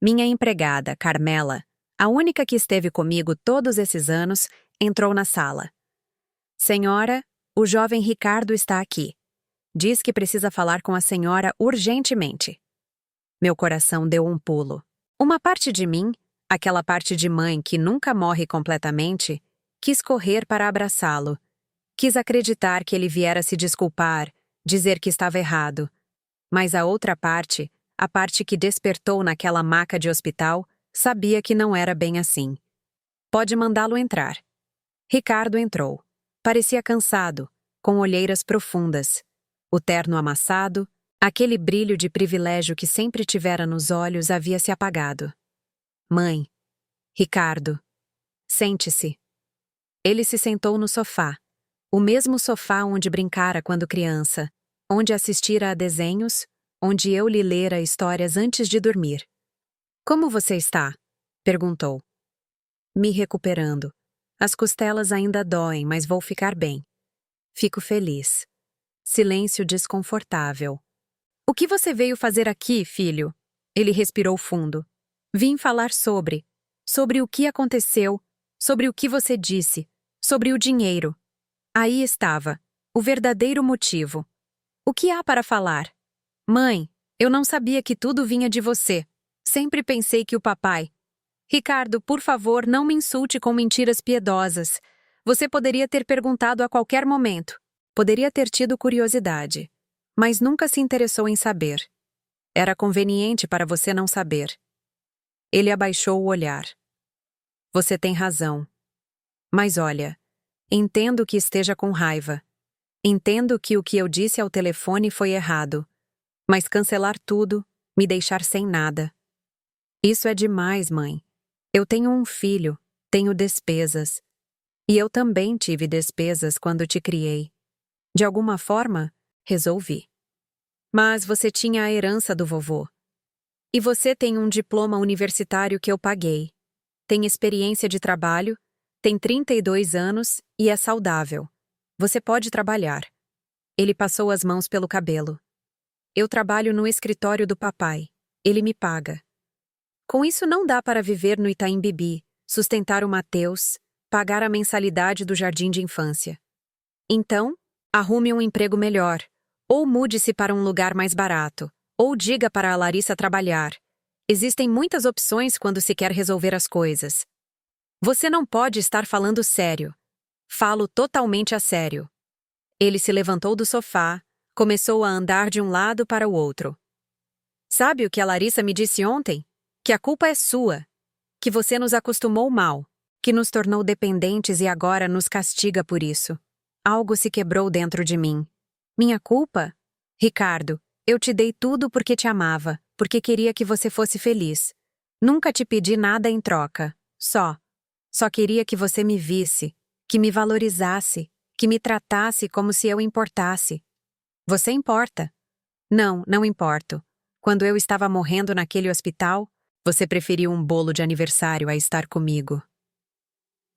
Minha empregada, Carmela, a única que esteve comigo todos esses anos, entrou na sala. Senhora, o jovem Ricardo está aqui. Diz que precisa falar com a senhora urgentemente. Meu coração deu um pulo. Uma parte de mim, aquela parte de mãe que nunca morre completamente, quis correr para abraçá-lo. Quis acreditar que ele viera se desculpar, dizer que estava errado. Mas a outra parte, a parte que despertou naquela maca de hospital, sabia que não era bem assim. Pode mandá-lo entrar. Ricardo entrou. Parecia cansado, com olheiras profundas. O terno amassado, aquele brilho de privilégio que sempre tivera nos olhos havia se apagado. Mãe. Ricardo. Sente-se. Ele se sentou no sofá. O mesmo sofá onde brincara quando criança, onde assistira a desenhos, onde eu lhe lera histórias antes de dormir. Como você está? Perguntou. Me recuperando. As costelas ainda doem, mas vou ficar bem. Fico feliz. Silêncio desconfortável. O que você veio fazer aqui, filho? Ele respirou fundo. Vim falar sobre o que aconteceu, sobre o que você disse, sobre o dinheiro. Aí estava, o verdadeiro motivo. O que há para falar? Mãe, eu não sabia que tudo vinha de você. Sempre pensei que o papai... Ricardo, por favor, não me insulte com mentiras piedosas. Você poderia ter perguntado a qualquer momento. Poderia ter tido curiosidade. Mas nunca se interessou em saber. Era conveniente para você não saber. Ele abaixou o olhar. Você tem razão. Mas olha, entendo que esteja com raiva. Entendo que o que eu disse ao telefone foi errado. Mas cancelar tudo, me deixar sem nada. Isso é demais, mãe. Eu tenho um filho, tenho despesas. E eu também tive despesas quando te criei. De alguma forma, resolvi. Mas você tinha a herança do vovô. E você tem um diploma universitário que eu paguei. Tem experiência de trabalho, tem 32 anos e é saudável. Você pode trabalhar. Ele passou as mãos pelo cabelo. Eu trabalho no escritório do papai. Ele me paga. Com isso não dá para viver no Itaim Bibi, sustentar o Mateus, pagar a mensalidade do jardim de infância. Então, arrume um emprego melhor, ou mude-se para um lugar mais barato, ou diga para a Larissa trabalhar. Existem muitas opções quando se quer resolver as coisas. Você não pode estar falando sério. Falo totalmente a sério. Ele se levantou do sofá, começou a andar de um lado para o outro. Sabe o que a Larissa me disse ontem? Que a culpa é sua. Que você nos acostumou mal. Que nos tornou dependentes e agora nos castiga por isso. Algo se quebrou dentro de mim. Minha culpa? Ricardo, eu te dei tudo porque te amava, porque queria que você fosse feliz. Nunca te pedi nada em troca. Só queria que você me visse, que me valorizasse, que me tratasse como se eu importasse. Você importa? Não, não importo. Quando eu estava morrendo naquele hospital, você preferiu um bolo de aniversário a estar comigo.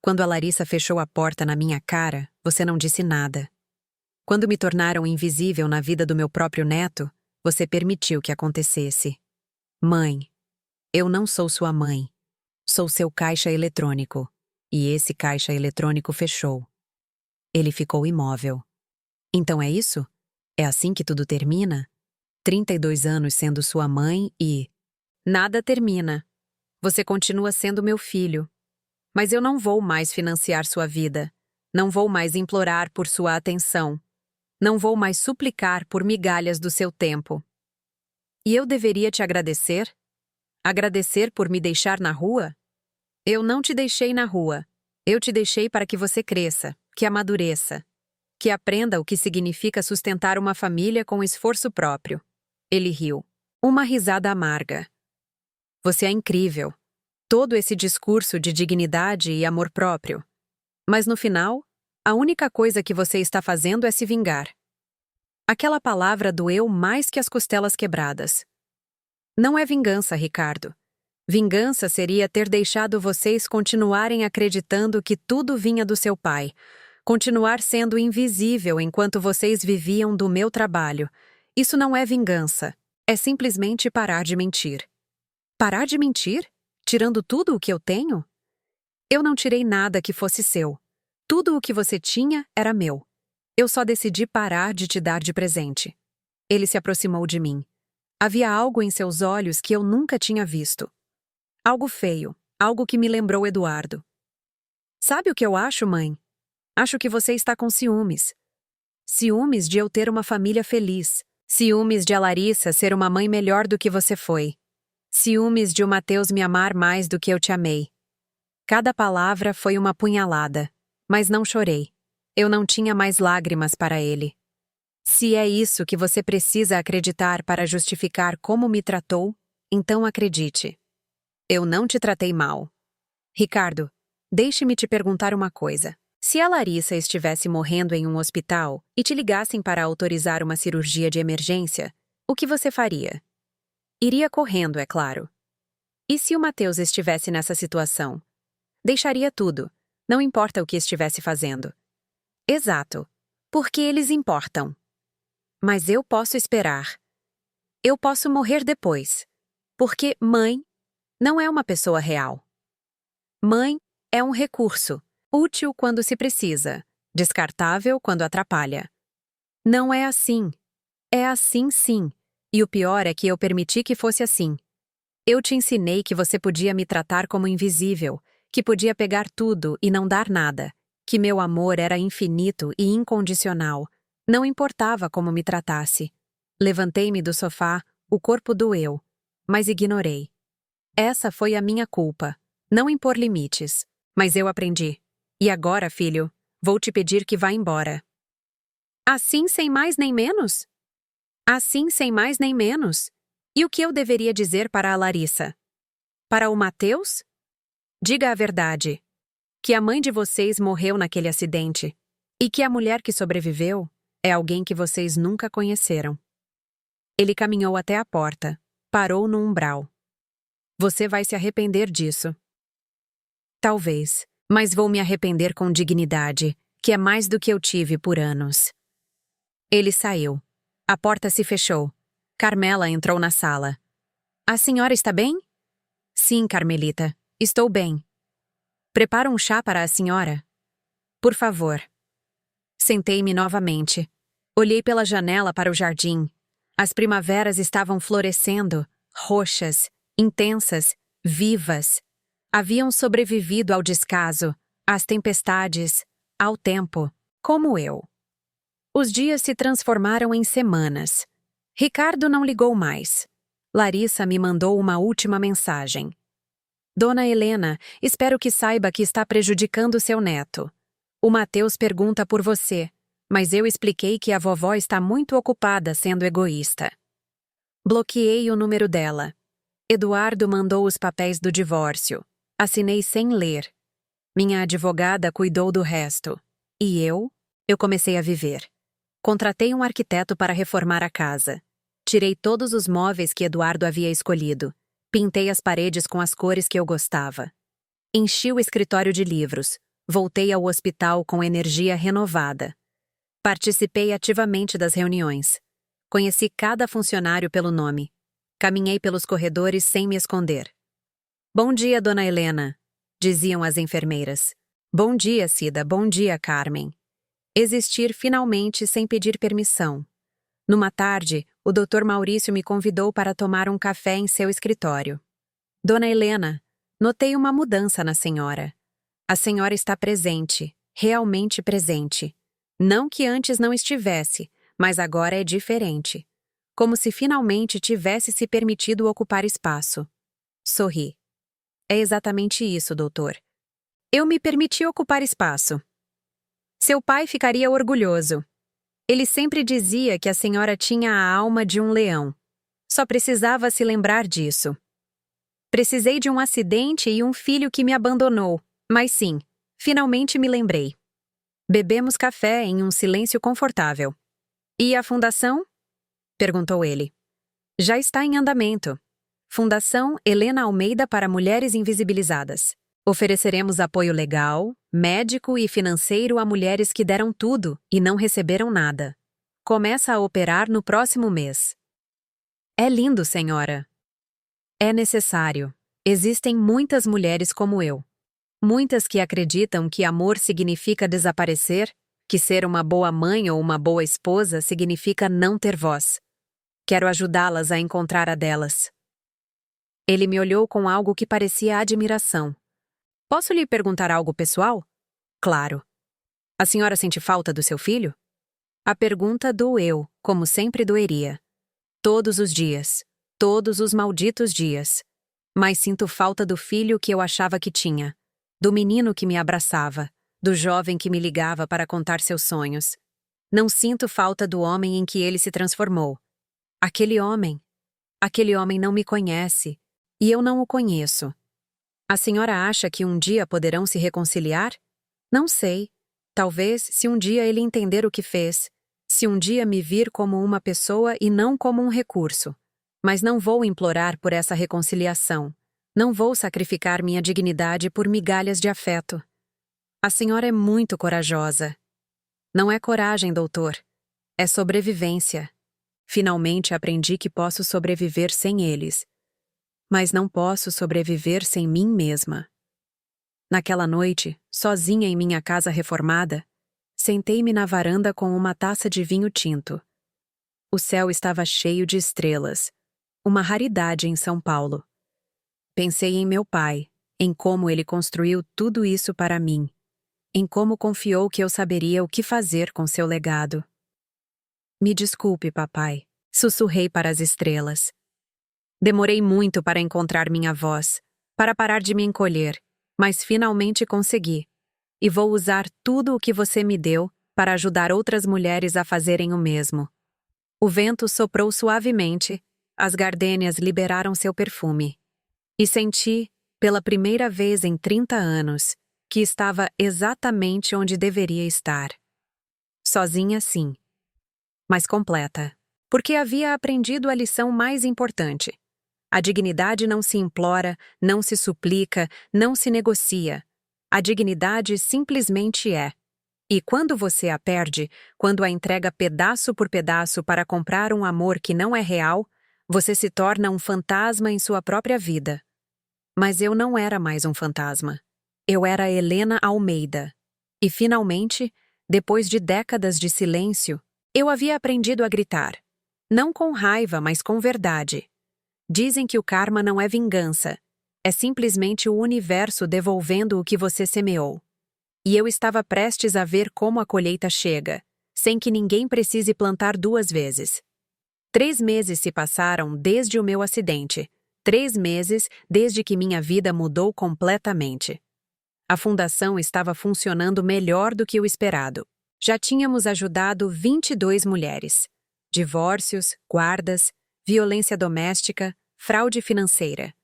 Quando a Larissa fechou a porta na minha cara, você não disse nada. Quando me tornaram invisível na vida do meu próprio neto, você permitiu que acontecesse. Mãe, eu não sou sua mãe. Sou seu caixa eletrônico. E esse caixa eletrônico fechou. Ele ficou imóvel. Então é isso? É assim que tudo termina? 32 anos sendo sua mãe e... Nada termina. Você continua sendo meu filho. Mas eu não vou mais financiar sua vida. Não vou mais implorar por sua atenção. Não vou mais suplicar por migalhas do seu tempo. E eu deveria te agradecer? Agradecer por me deixar na rua? Eu não te deixei na rua. Eu te deixei para que você cresça, que amadureça, que aprenda o que significa sustentar uma família com esforço próprio. Ele riu. Uma risada amarga. Você é incrível. Todo esse discurso de dignidade e amor próprio. Mas no final, a única coisa que você está fazendo é se vingar. Aquela palavra doeu mais que as costelas quebradas. Não é vingança, Ricardo. Vingança seria ter deixado vocês continuarem acreditando que tudo vinha do seu pai, continuar sendo invisível enquanto vocês viviam do meu trabalho. Isso não é vingança. É simplesmente parar de mentir. Parar de mentir? Tirando tudo o que eu tenho? Eu não tirei nada que fosse seu. Tudo o que você tinha era meu. Eu só decidi parar de te dar de presente. Ele se aproximou de mim. Havia algo em seus olhos que eu nunca tinha visto. Algo feio, algo que me lembrou Eduardo. Sabe o que eu acho, mãe? Acho que você está com ciúmes. Ciúmes de eu ter uma família feliz. Ciúmes de a Larissa ser uma mãe melhor do que você foi. Ciúmes de o Mateus me amar mais do que eu te amei. Cada palavra foi uma punhalada, mas não chorei. Eu não tinha mais lágrimas para ele. Se é isso que você precisa acreditar para justificar como me tratou, então acredite. Eu não te tratei mal. Ricardo, deixe-me te perguntar uma coisa. Se a Larissa estivesse morrendo em um hospital e te ligassem para autorizar uma cirurgia de emergência, o que você faria? Iria correndo, é claro. E se o Mateus estivesse nessa situação? Deixaria tudo, não importa o que estivesse fazendo. Exato, porque eles importam. Mas eu posso esperar. Eu posso morrer depois. Porque mãe não é uma pessoa real. Mãe é um recurso, útil quando se precisa, descartável quando atrapalha. Não é assim. É assim sim. E o pior é que eu permiti que fosse assim. Eu te ensinei que você podia me tratar como invisível, que podia pegar tudo e não dar nada, que meu amor era infinito e incondicional. Não importava como me tratasse. Levantei-me do sofá, o corpo doeu, mas ignorei. Essa foi a minha culpa, não impor limites, mas eu aprendi. E agora, filho, vou te pedir que vá embora. Assim sem mais nem menos? Assim sem mais nem menos? E o que eu deveria dizer para a Larissa? Para o Mateus? Diga a verdade. Que a mãe de vocês morreu naquele acidente. E que a mulher que sobreviveu é alguém que vocês nunca conheceram. Ele caminhou até a porta, parou no umbral. Você vai se arrepender disso. Talvez, mas vou me arrepender com dignidade, que é mais do que eu tive por anos. Ele saiu. A porta se fechou. Carmela entrou na sala. A senhora está bem? Sim, Carmelita, estou bem. Prepara um chá para a senhora? Por favor. Sentei-me novamente. Olhei pela janela para o jardim. As primaveras estavam florescendo, roxas, intensas, vivas. Haviam sobrevivido ao descaso, às tempestades, ao tempo, como eu. Os dias se transformaram em semanas. Ricardo não ligou mais. Larissa me mandou uma última mensagem. Dona Helena, espero que saiba que está prejudicando seu neto. O Mateus pergunta por você, mas eu expliquei que a vovó está muito ocupada sendo egoísta. Bloqueei o número dela. Eduardo mandou os papéis do divórcio. Assinei sem ler. Minha advogada cuidou do resto. E eu comecei a viver. Contratei um arquiteto para reformar a casa. Tirei todos os móveis que Eduardo havia escolhido. Pintei as paredes com as cores que eu gostava. Enchi o escritório de livros. Voltei ao hospital com energia renovada. Participei ativamente das reuniões. Conheci cada funcionário pelo nome. Caminhei pelos corredores sem me esconder. Bom dia, dona Helena, diziam as enfermeiras. Bom dia, Cida, bom dia, Carmen. Existir finalmente sem pedir permissão. Numa tarde, o Dr. Maurício me convidou para tomar um café em seu escritório. Dona Helena, notei uma mudança na senhora. A senhora está presente, realmente presente. Não que antes não estivesse, mas agora é diferente. Como se finalmente tivesse se permitido ocupar espaço. Sorri. É exatamente isso, doutor. Eu me permiti ocupar espaço. Seu pai ficaria orgulhoso. Ele sempre dizia que a senhora tinha a alma de um leão. Só precisava se lembrar disso. Precisei de um acidente e um filho que me abandonou, mas sim, finalmente me lembrei. Bebemos café em um silêncio confortável. E a fundação? Perguntou ele. Já está em andamento. Fundação Helena Almeida para Mulheres Invisibilizadas. Ofereceremos apoio legal, médico e financeiro a mulheres que deram tudo e não receberam nada. Começa a operar no próximo mês. É lindo, senhora. É necessário. Existem muitas mulheres como eu. Muitas que acreditam que amor significa desaparecer, que ser uma boa mãe ou uma boa esposa significa não ter voz. Quero ajudá-las a encontrar a delas. Ele me olhou com algo que parecia admiração. Posso lhe perguntar algo pessoal? Claro. A senhora sente falta do seu filho? A pergunta doeu, como sempre doeria. Todos os dias. Todos os malditos dias. Mas sinto falta do filho que eu achava que tinha. Do menino que me abraçava. Do jovem que me ligava para contar seus sonhos. Não sinto falta do homem em que ele se transformou. Aquele homem não me conhece. E eu não o conheço. A senhora acha que um dia poderão se reconciliar? Não sei. Talvez, se um dia ele entender o que fez. Se um dia me vir como uma pessoa e não como um recurso. Mas não vou implorar por essa reconciliação. Não vou sacrificar minha dignidade por migalhas de afeto. A senhora é muito corajosa. Não é coragem, doutor. É sobrevivência. Finalmente aprendi que posso sobreviver sem eles. Mas não posso sobreviver sem mim mesma. Naquela noite, sozinha em minha casa reformada, sentei-me na varanda com uma taça de vinho tinto. O céu estava cheio de estrelas, uma raridade em São Paulo. Pensei em meu pai, em como ele construiu tudo isso para mim, em como confiou que eu saberia o que fazer com seu legado. Me desculpe, papai, sussurrei para as estrelas. Demorei muito para encontrar minha voz, para parar de me encolher, mas finalmente consegui. E vou usar tudo o que você me deu para ajudar outras mulheres a fazerem o mesmo. O vento soprou suavemente, as gardênias liberaram seu perfume. E senti, pela primeira vez em 30 anos, que estava exatamente onde deveria estar. Sozinha, sim. Mas completa. Porque havia aprendido a lição mais importante. A dignidade não se implora, não se suplica, não se negocia. A dignidade simplesmente é. E quando você a perde, quando a entrega pedaço por pedaço para comprar um amor que não é real, você se torna um fantasma em sua própria vida. Mas eu não era mais um fantasma. Eu era Helena Almeida. E finalmente, depois de décadas de silêncio, eu havia aprendido a gritar. Não com raiva, mas com verdade. Dizem que o karma não é vingança. É simplesmente o universo devolvendo o que você semeou. E eu estava prestes a ver como a colheita chega, sem que ninguém precise plantar 2 vezes. 3 meses se passaram desde o meu acidente. 3 meses desde que minha vida mudou completamente. A fundação estava funcionando melhor do que o esperado. Já tínhamos ajudado 22 mulheres. Divórcios, guardas, violência doméstica, fraude financeira.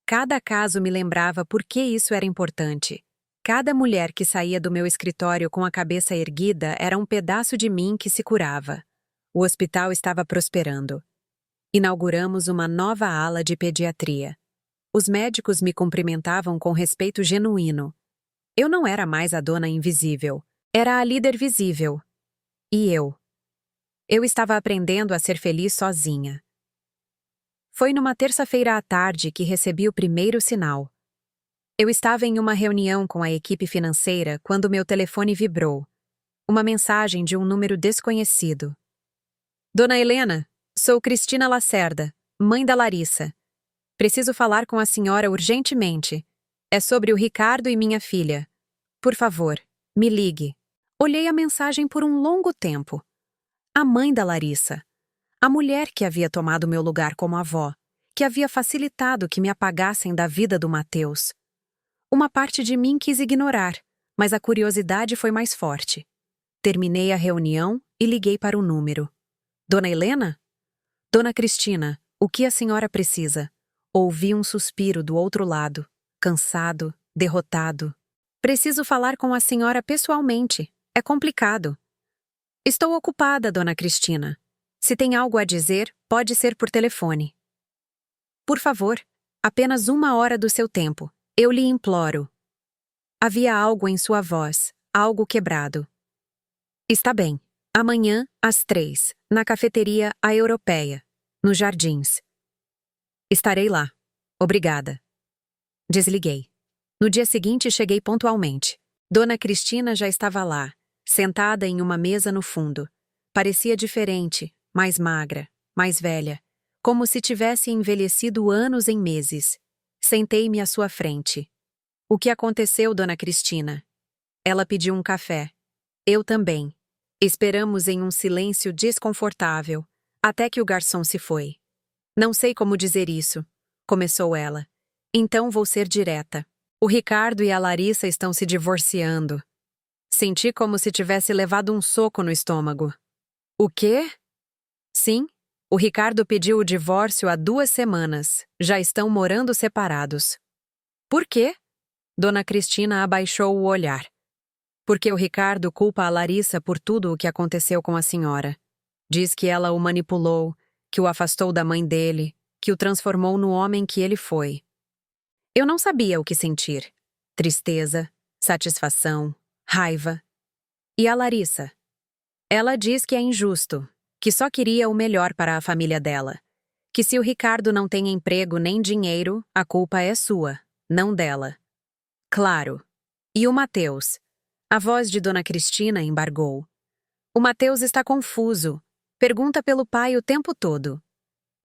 Cada caso me lembrava por que isso era importante. Cada mulher que saía do meu escritório com a cabeça erguida era um pedaço de mim que se curava. O hospital estava prosperando. Inauguramos uma nova ala de pediatria. Os médicos me cumprimentavam com respeito genuíno. Eu não era mais a dona invisível. Era a líder visível. E eu? Eu estava aprendendo a ser feliz sozinha. Foi numa terça-feira à tarde que recebi o primeiro sinal. Eu estava em uma reunião com a equipe financeira quando meu telefone vibrou. Uma mensagem de um número desconhecido. Dona Helena, sou Cristina Lacerda, mãe da Larissa. Preciso falar com a senhora urgentemente. É sobre o Ricardo e minha filha. Por favor, me ligue. Olhei a mensagem por um longo tempo. A mãe da Larissa. A mulher que havia tomado meu lugar como avó, que havia facilitado que me apagassem da vida do Mateus. Uma parte de mim quis ignorar, mas a curiosidade foi mais forte. Terminei a reunião e liguei para o número. Dona Helena? Dona Cristina, o que a senhora precisa? Ouvi um suspiro do outro lado, cansado, derrotado. Preciso falar com a senhora pessoalmente. É complicado. Estou ocupada, Dona Cristina. Se tem algo a dizer, pode ser por telefone. Por favor, apenas 1 hora do seu tempo. Eu lhe imploro. Havia algo em sua voz, algo quebrado. Está bem. Amanhã, às 3, na cafeteria A Europeia, nos Jardins. Estarei lá. Obrigada. Desliguei. No dia seguinte, cheguei pontualmente. Dona Cristina já estava lá, sentada em uma mesa no fundo. Parecia diferente, mais magra, mais velha, como se tivesse envelhecido anos em meses. Sentei-me à sua frente. O que aconteceu, Dona Cristina? Ela pediu um café. Eu também. Esperamos em um silêncio desconfortável, até que o garçom se foi. Não sei como dizer isso, começou ela. Então vou ser direta. O Ricardo e a Larissa estão se divorciando. Senti como se tivesse levado um soco no estômago. O quê? Sim, o Ricardo pediu o divórcio há 2 semanas. Já estão morando separados. Por quê? Dona Cristina abaixou o olhar. Porque o Ricardo culpa a Larissa por tudo o que aconteceu com a senhora. Diz que ela o manipulou, que o afastou da mãe dele, que o transformou no homem que ele foi. Eu não sabia o que sentir. Tristeza, satisfação, raiva. E a Larissa? Ela diz que é injusto, que só queria o melhor para a família dela. Que se o Ricardo não tem emprego nem dinheiro, a culpa é sua, não dela. Claro. E o Mateus? A voz de Dona Cristina embargou. O Mateus está confuso. Pergunta pelo pai o tempo todo.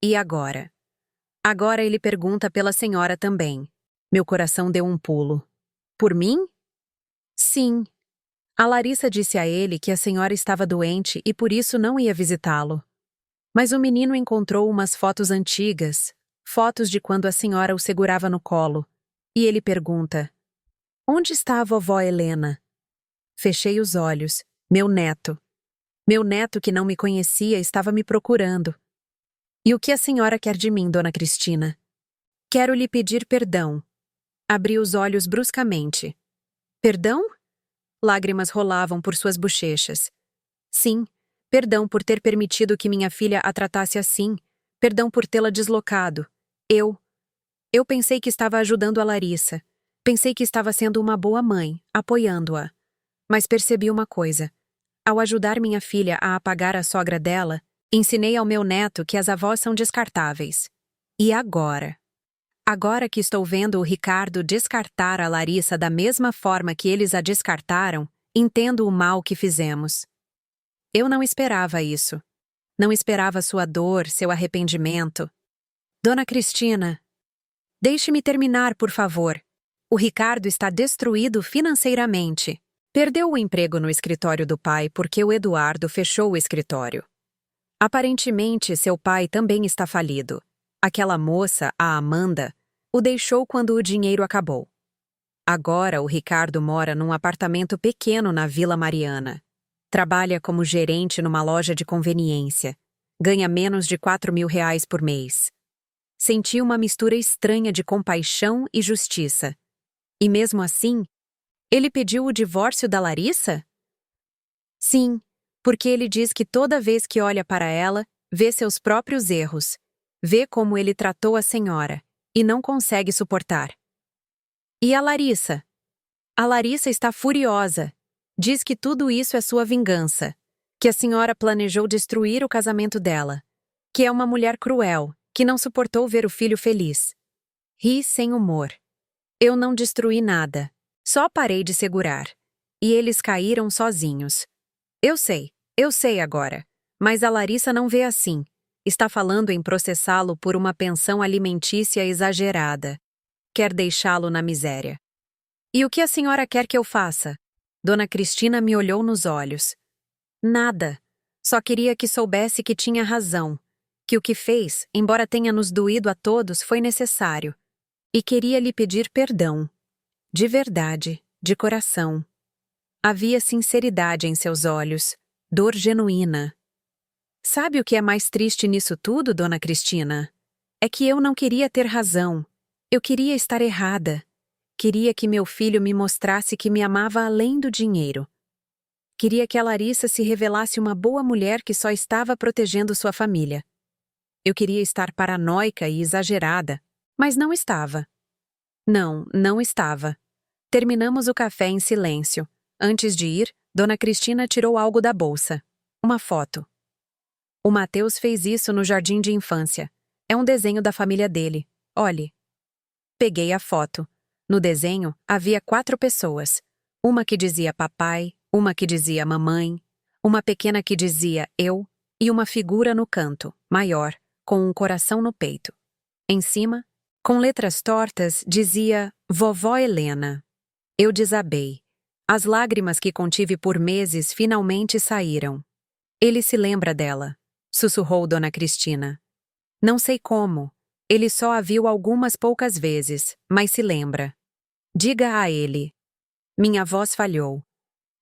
E agora? Agora ele pergunta pela senhora também. Meu coração deu um pulo. Por mim? Sim. A Larissa disse a ele que a senhora estava doente e por isso não ia visitá-lo. Mas o menino encontrou umas fotos antigas, fotos de quando a senhora o segurava no colo. E ele pergunta: onde está a vovó Helena? Fechei os olhos. Meu neto. Meu neto que não me conhecia estava me procurando. E o que a senhora quer de mim, Dona Cristina? Quero lhe pedir perdão. Abri os olhos bruscamente. Perdão? Lágrimas rolavam por suas bochechas. Sim, perdão por ter permitido que minha filha a tratasse assim. Perdão por tê-la deslocado. Eu pensei que estava ajudando a Larissa. Pensei que estava sendo uma boa mãe, apoiando-a. Mas percebi uma coisa. Ao ajudar minha filha a apagar a sogra dela, ensinei ao meu neto que as avós são descartáveis. E agora? Agora que estou vendo o Ricardo descartar a Larissa da mesma forma que eles a descartaram, entendo o mal que fizemos. Eu não esperava isso. Não esperava sua dor, seu arrependimento. Dona Cristina, deixe-me terminar, por favor. O Ricardo está destruído financeiramente. Perdeu o emprego no escritório do pai porque o Eduardo fechou o escritório. Aparentemente, seu pai também está falido. Aquela moça, a Amanda, o deixou quando o dinheiro acabou. Agora o Ricardo mora num apartamento pequeno na Vila Mariana. Trabalha como gerente numa loja de conveniência. Ganha menos de R$ 4.000 por mês. Senti uma mistura estranha de compaixão e justiça. E mesmo assim, ele pediu o divórcio da Larissa? Sim, porque ele diz que toda vez que olha para ela, vê seus próprios erros, vê como ele tratou a senhora, e não consegue suportar. E a Larissa? A Larissa está furiosa. Diz que tudo isso é sua vingança, que a senhora planejou destruir o casamento dela, que é uma mulher cruel, que não suportou ver o filho feliz. Ri sem humor. Eu não destruí nada. Só parei de segurar. E eles caíram sozinhos. Eu sei agora. Mas a Larissa não vê assim. Está falando em processá-lo por uma pensão alimentícia exagerada. Quer deixá-lo na miséria. E o que a senhora quer que eu faça? Dona Cristina me olhou nos olhos. Nada. Só queria que soubesse que tinha razão. Que o que fez, embora tenha nos doído a todos, foi necessário. E queria lhe pedir perdão. De verdade, de coração. Havia sinceridade em seus olhos, dor genuína. Sabe o que é mais triste nisso tudo, Dona Cristina? É que eu não queria ter razão. Eu queria estar errada. Queria que meu filho me mostrasse que me amava além do dinheiro. Queria que a Larissa se revelasse uma boa mulher que só estava protegendo sua família. Eu queria estar paranoica e exagerada, mas não estava. Não, não estava. Terminamos o café em silêncio. Antes de ir, Dona Cristina tirou algo da bolsa. Uma foto. O Mateus fez isso no jardim de infância. É um desenho da família dele. Olhe. Peguei a foto. No desenho, havia 4 pessoas. Uma que dizia papai, uma que dizia mamãe, uma pequena que dizia eu, e uma figura no canto, maior, com um coração no peito. Em cima, com letras tortas, dizia Vovó Helena. Eu desabei. As lágrimas que contive por meses finalmente saíram. Ele se lembra dela, sussurrou Dona Cristina. Não sei como. Ele só a viu algumas poucas vezes, mas se lembra. Diga a ele. Minha voz falhou.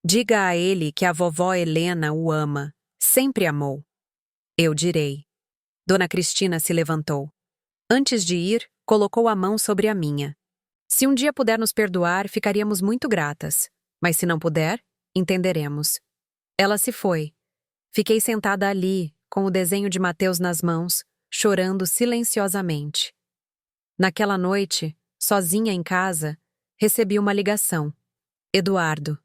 Diga a ele que a vovó Helena o ama, sempre amou. Eu direi. Dona Cristina se levantou. Antes de ir, colocou a mão sobre a minha. Se um dia puder nos perdoar, ficaríamos muito gratas. Mas se não puder, entenderemos. Ela se foi. Fiquei sentada ali, com o desenho de Mateus nas mãos, chorando silenciosamente. Naquela noite, sozinha em casa, recebi uma ligação. Eduardo.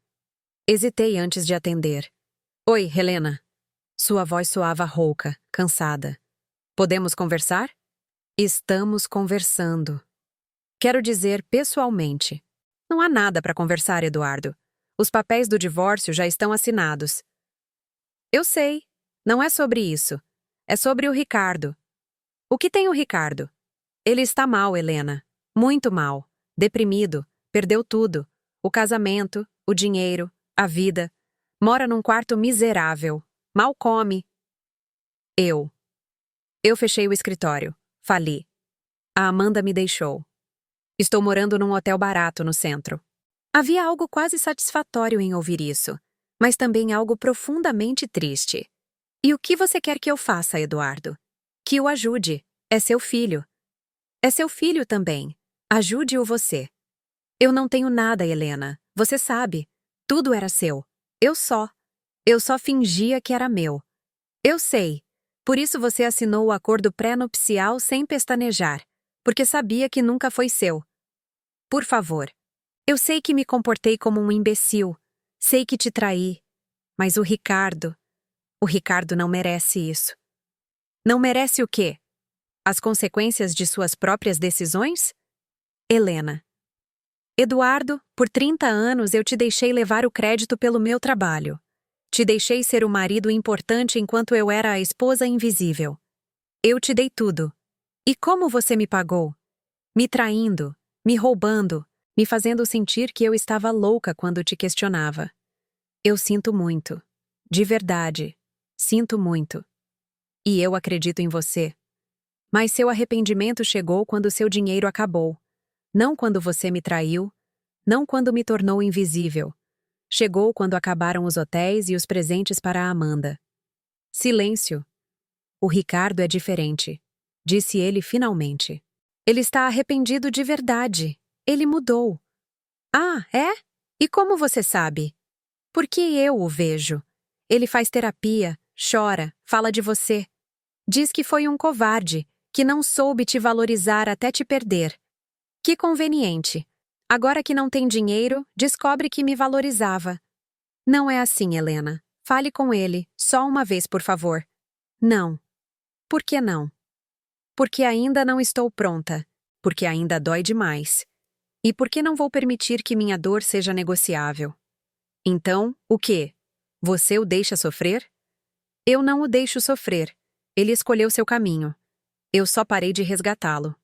Hesitei antes de atender. Oi, Helena. Sua voz soava rouca, cansada. Podemos conversar? Estamos conversando. Quero dizer pessoalmente. Não há nada para conversar, Eduardo. Os papéis do divórcio já estão assinados. Eu sei. Não é sobre isso. É sobre o Ricardo. O que tem o Ricardo? Ele está mal, Helena. Muito mal. Deprimido. Perdeu tudo. O casamento, o dinheiro, a vida. Mora num quarto miserável. Mal come. Eu fechei o escritório. Fali. A Amanda me deixou. Estou morando num hotel barato no centro. Havia algo quase satisfatório em ouvir isso, mas também algo profundamente triste. E o que você quer que eu faça, Eduardo? Que o ajude. É seu filho. É seu filho também. Ajude-o você. Eu não tenho nada, Helena. Você sabe. Tudo era seu. Eu só fingia que era meu. Eu sei. Por isso você assinou o acordo pré-nupcial sem pestanejar, porque sabia que nunca foi seu. Por favor. Eu sei que me comportei como um imbecil. Sei que te traí. Mas o Ricardo não merece isso. Não merece o quê? As consequências de suas próprias decisões? Helena. Eduardo, por 30 anos eu te deixei levar o crédito pelo meu trabalho. Te deixei ser o marido importante enquanto eu era a esposa invisível. Eu te dei tudo. E como você me pagou? Me traindo, me roubando, me fazendo sentir que eu estava louca quando te questionava. Eu sinto muito. De verdade. Sinto muito. E eu acredito em você. Mas seu arrependimento chegou quando seu dinheiro acabou. Não quando você me traiu. Não quando me tornou invisível. Chegou quando acabaram os hotéis e os presentes para a Amanda. Silêncio. O Ricardo é diferente, disse ele finalmente. Ele está arrependido de verdade. Ele mudou. Ah, é? E como você sabe? Porque eu o vejo. Ele faz terapia, chora, fala de você. Diz que foi um covarde, que não soube te valorizar até te perder. Que conveniente. Agora que não tem dinheiro, descobre que me valorizava. Não é assim, Helena. Fale com ele, só uma vez, por favor. Não. Por que não? Porque ainda não estou pronta. Porque ainda dói demais. E porque não vou permitir que minha dor seja negociável. Então, o quê? Você o deixa sofrer? Eu não o deixo sofrer. Ele escolheu seu caminho. Eu só parei de resgatá-lo.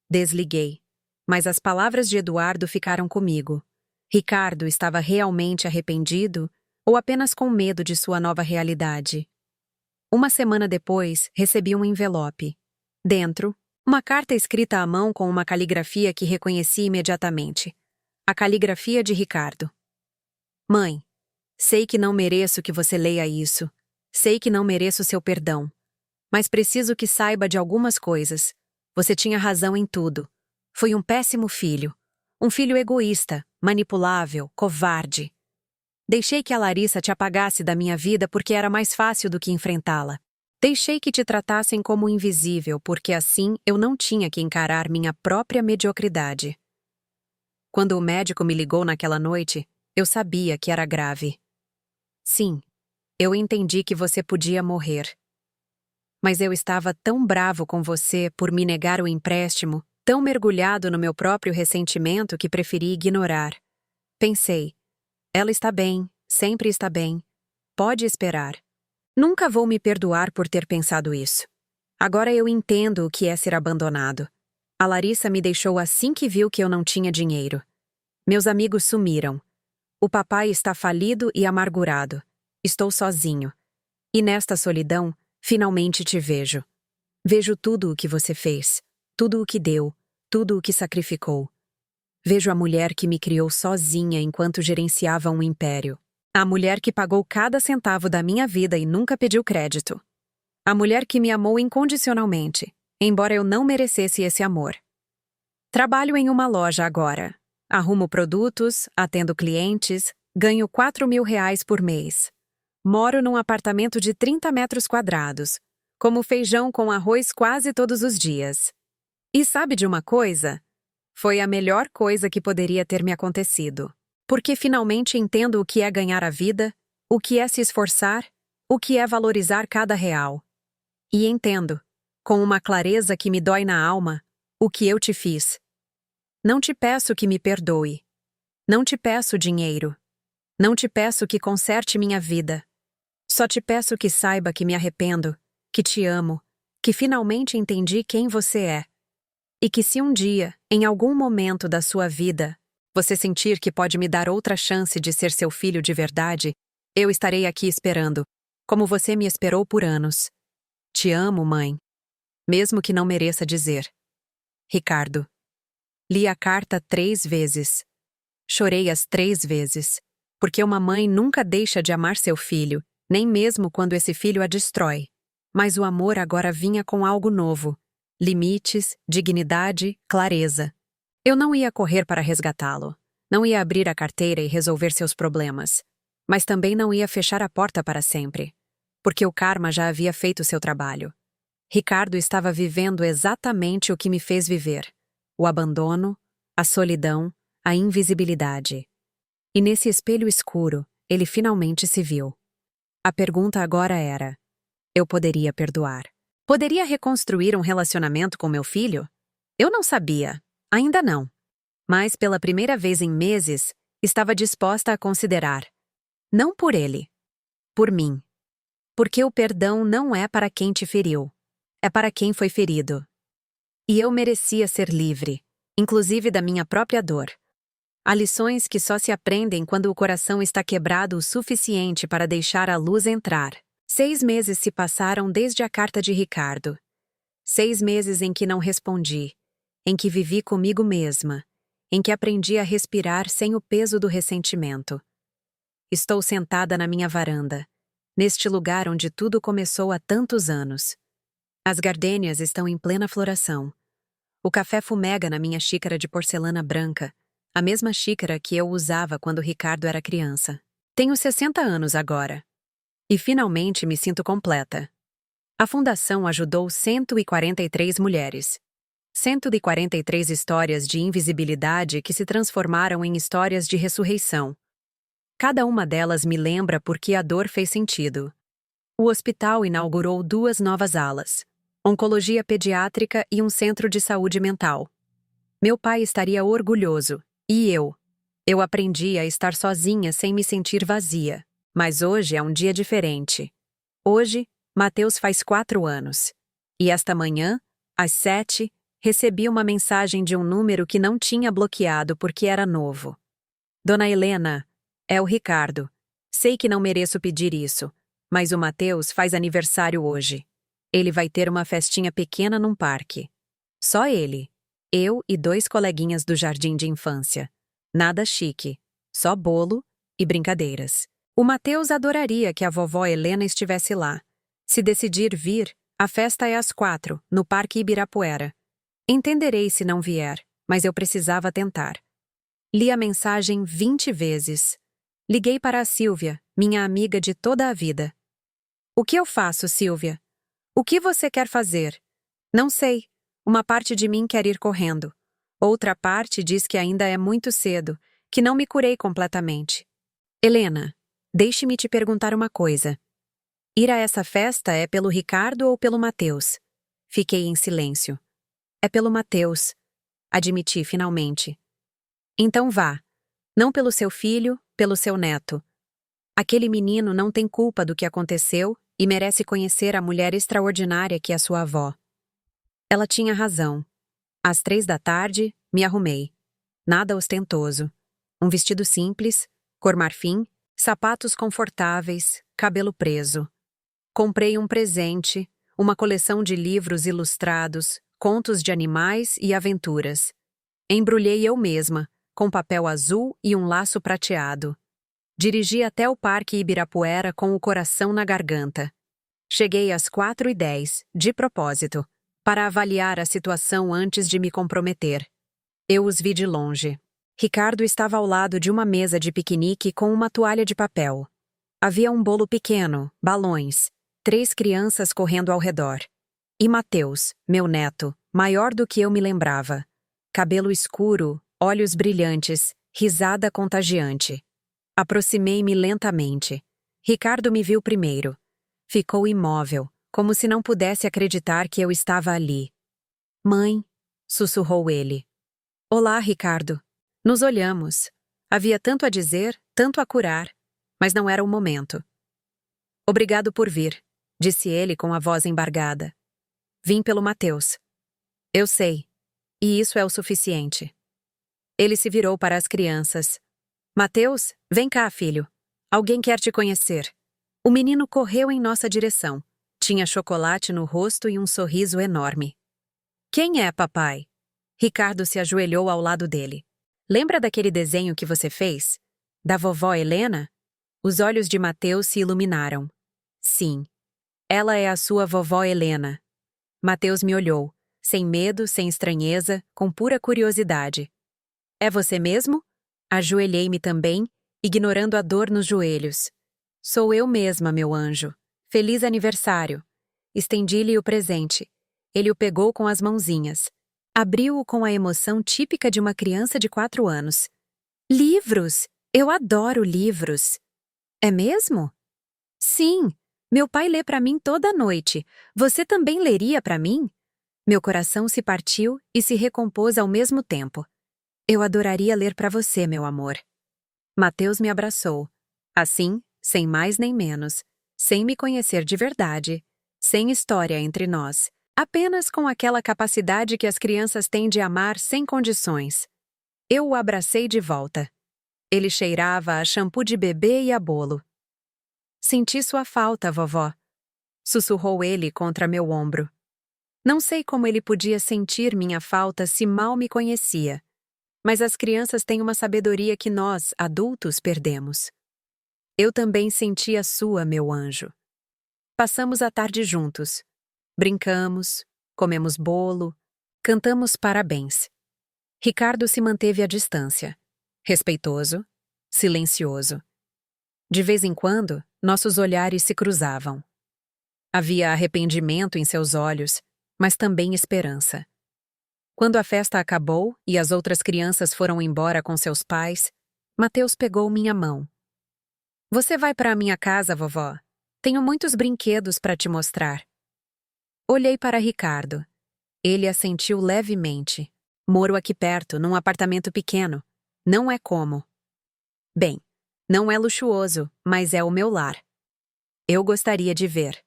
Desliguei. Mas as palavras de Eduardo ficaram comigo. Ricardo estava realmente arrependido ou apenas com medo de sua nova realidade? Uma semana depois, recebi um envelope. Dentro, uma carta escrita à mão com uma caligrafia que reconheci imediatamente. A caligrafia de Ricardo. Mãe, sei que não mereço que você leia isso. Sei que não mereço seu perdão. Mas preciso que saiba de algumas coisas. Você tinha razão em tudo. Fui um péssimo filho. Um filho egoísta, manipulável, covarde. Deixei que a Larissa te apagasse da minha vida porque era mais fácil do que enfrentá-la. Deixei que te tratassem como invisível porque assim eu não tinha que encarar minha própria mediocridade. Quando o médico me ligou naquela noite, eu sabia que era grave. Sim, eu entendi que você podia morrer. Mas eu estava tão bravo com você por me negar o empréstimo, tão mergulhado no meu próprio ressentimento que preferi ignorar. Pensei, ela está bem, sempre está bem. Pode esperar. Nunca vou me perdoar por ter pensado isso. Agora eu entendo o que é ser abandonado. A Larissa me deixou assim que viu que eu não tinha dinheiro. Meus amigos sumiram. O papai está falido e amargurado. Estou sozinho. E nesta solidão, finalmente te vejo. Vejo tudo o que você fez, tudo o que deu, tudo o que sacrificou. Vejo a mulher que me criou sozinha enquanto gerenciava um império. A mulher que pagou cada centavo da minha vida e nunca pediu crédito. A mulher que me amou incondicionalmente, embora eu não merecesse esse amor. Trabalho em uma loja agora. Arrumo produtos, atendo clientes, ganho R$ 4.000 por mês. Moro num apartamento de 30 metros quadrados. Como feijão com arroz quase todos os dias. E sabe de uma coisa? Foi a melhor coisa que poderia ter me acontecido. Porque finalmente entendo o que é ganhar a vida, o que é se esforçar, o que é valorizar cada real. E entendo, com uma clareza que me dói na alma, o que eu te fiz. Não te peço que me perdoe. Não te peço dinheiro. Não te peço que conserte minha vida. Só te peço que saiba que me arrependo, que te amo, que finalmente entendi quem você é. E que se um dia, em algum momento da sua vida, você sentir que pode me dar outra chance de ser seu filho de verdade, eu estarei aqui esperando, como você me esperou por anos. Te amo, mãe. Mesmo que não mereça dizer. Ricardo. Li a carta 3 vezes. Chorei as 3 vezes. Porque uma mãe nunca deixa de amar seu filho, nem mesmo quando esse filho a destrói. Mas o amor agora vinha com algo novo. Limites, dignidade, clareza. Eu não ia correr para resgatá-lo. Não ia abrir a carteira e resolver seus problemas. Mas também não ia fechar a porta para sempre. Porque o karma já havia feito seu trabalho. Ricardo estava vivendo exatamente o que me fez viver. O abandono, a solidão, a invisibilidade. E nesse espelho escuro, ele finalmente se viu. A pergunta agora era: eu poderia perdoar? Poderia reconstruir um relacionamento com meu filho? Eu não sabia, ainda não. Mas pela primeira vez em meses, estava disposta a considerar. Não por ele. Por mim. Porque o perdão não é para quem te feriu. É para quem foi ferido. E eu merecia ser livre, inclusive da minha própria dor. Há lições que só se aprendem quando o coração está quebrado o suficiente para deixar a luz entrar. 6 meses se passaram desde a carta de Ricardo. 6 meses em que não respondi, em que vivi comigo mesma, em que aprendi a respirar sem o peso do ressentimento. Estou sentada na minha varanda, neste lugar onde tudo começou há tantos anos. As gardênias estão em plena floração. O café fumega na minha xícara de porcelana branca, a mesma xícara que eu usava quando Ricardo era criança. Tenho 60 anos agora. E finalmente me sinto completa. A fundação ajudou 143 mulheres. 143 histórias de invisibilidade que se transformaram em histórias de ressurreição. Cada uma delas me lembra por que a dor fez sentido. O hospital inaugurou 2 novas alas: oncologia pediátrica e um centro de saúde mental. Meu pai estaria orgulhoso. E eu? Eu aprendi a estar sozinha sem me sentir vazia. Mas hoje é um dia diferente. Hoje, Mateus faz 4 anos. E esta manhã, às 7, recebi uma mensagem de um número que não tinha bloqueado porque era novo. Dona Helena, é o Ricardo. Sei que não mereço pedir isso, mas o Mateus faz aniversário hoje. Ele vai ter uma festinha pequena num parque. Só ele, eu e 2 coleguinhas do jardim de infância. Nada chique, só bolo e brincadeiras. O Mateus adoraria que a vovó Helena estivesse lá. Se decidir vir, a festa é às 4, no Parque Ibirapuera. Entenderei se não vier, mas eu precisava tentar. Li a mensagem 20 vezes. Liguei para a Silvia, minha amiga de toda a vida. O que eu faço, Silvia? O que você quer fazer? Não sei. Uma parte de mim quer ir correndo. Outra parte diz que ainda é muito cedo, que não me curei completamente. Helena, deixe-me te perguntar uma coisa. Ir a essa festa é pelo Ricardo ou pelo Mateus? Fiquei em silêncio. É pelo Mateus, admiti finalmente. Então vá. Não pelo seu filho, pelo seu neto. Aquele menino não tem culpa do que aconteceu e merece conhecer a mulher extraordinária que é sua avó. Ela tinha razão. Às 3 da tarde, me arrumei. Nada ostentoso. Um vestido simples, cor marfim, sapatos confortáveis, cabelo preso. Comprei um presente, uma coleção de livros ilustrados, contos de animais e aventuras. Embrulhei eu mesma, com papel azul e um laço prateado. Dirigi até o Parque Ibirapuera com o coração na garganta. Cheguei às 4h10, de propósito, para avaliar a situação antes de me comprometer. Eu os vi de longe. Ricardo estava ao lado de uma mesa de piquenique com uma toalha de papel. Havia um bolo pequeno, balões, 3 crianças correndo ao redor. E Mateus, meu neto, maior do que eu me lembrava. Cabelo escuro, olhos brilhantes, risada contagiante. Aproximei-me lentamente. Ricardo me viu primeiro. Ficou imóvel, como se não pudesse acreditar que eu estava ali. Mãe, sussurrou ele. Olá, Ricardo. Nos olhamos. Havia tanto a dizer, tanto a curar, mas não era o momento. Obrigado por vir, disse ele com a voz embargada. Vim pelo Mateus. Eu sei, e isso é o suficiente. Ele se virou para as crianças. Mateus, vem cá, filho. Alguém quer te conhecer. O menino correu em nossa direção. Tinha chocolate no rosto e um sorriso enorme. Quem é, papai? Ricardo se ajoelhou ao lado dele. Lembra daquele desenho que você fez? Da vovó Helena? Os olhos de Mateus se iluminaram. Sim. Ela é a sua vovó Helena. Mateus me olhou, sem medo, sem estranheza, com pura curiosidade. É você mesmo? Ajoelhei-me também, ignorando a dor nos joelhos. Sou eu mesma, meu anjo. Feliz aniversário. Estendi-lhe o presente. Ele o pegou com as mãozinhas. Abriu-o com a emoção típica de uma criança de 4 anos. Livros! Eu adoro livros. É mesmo? Sim. Meu pai lê para mim toda noite. Você também leria para mim? Meu coração se partiu e se recompôs ao mesmo tempo. Eu adoraria ler para você, meu amor. Mateus me abraçou. Assim, sem mais nem menos, sem me conhecer de verdade, sem história entre nós, apenas com aquela capacidade que as crianças têm de amar sem condições. Eu o abracei de volta. Ele cheirava a shampoo de bebê e a bolo. Senti sua falta, vovó. Sussurrou ele contra meu ombro. Não sei como ele podia sentir minha falta se mal me conhecia. Mas as crianças têm uma sabedoria que nós, adultos, perdemos. Eu também senti a sua, meu anjo. Passamos a tarde juntos. Brincamos, comemos bolo, cantamos parabéns. Ricardo se manteve à distância, respeitoso, silencioso. De vez em quando, nossos olhares se cruzavam. Havia arrependimento em seus olhos, mas também esperança. Quando a festa acabou e as outras crianças foram embora com seus pais, Mateus pegou minha mão. Você vai para a minha casa, vovó? Tenho muitos brinquedos para te mostrar. Olhei para Ricardo. Ele assentiu levemente. Moro aqui perto, num apartamento pequeno. Não é como. Bem, não é luxuoso, mas é o meu lar. Eu gostaria de ver.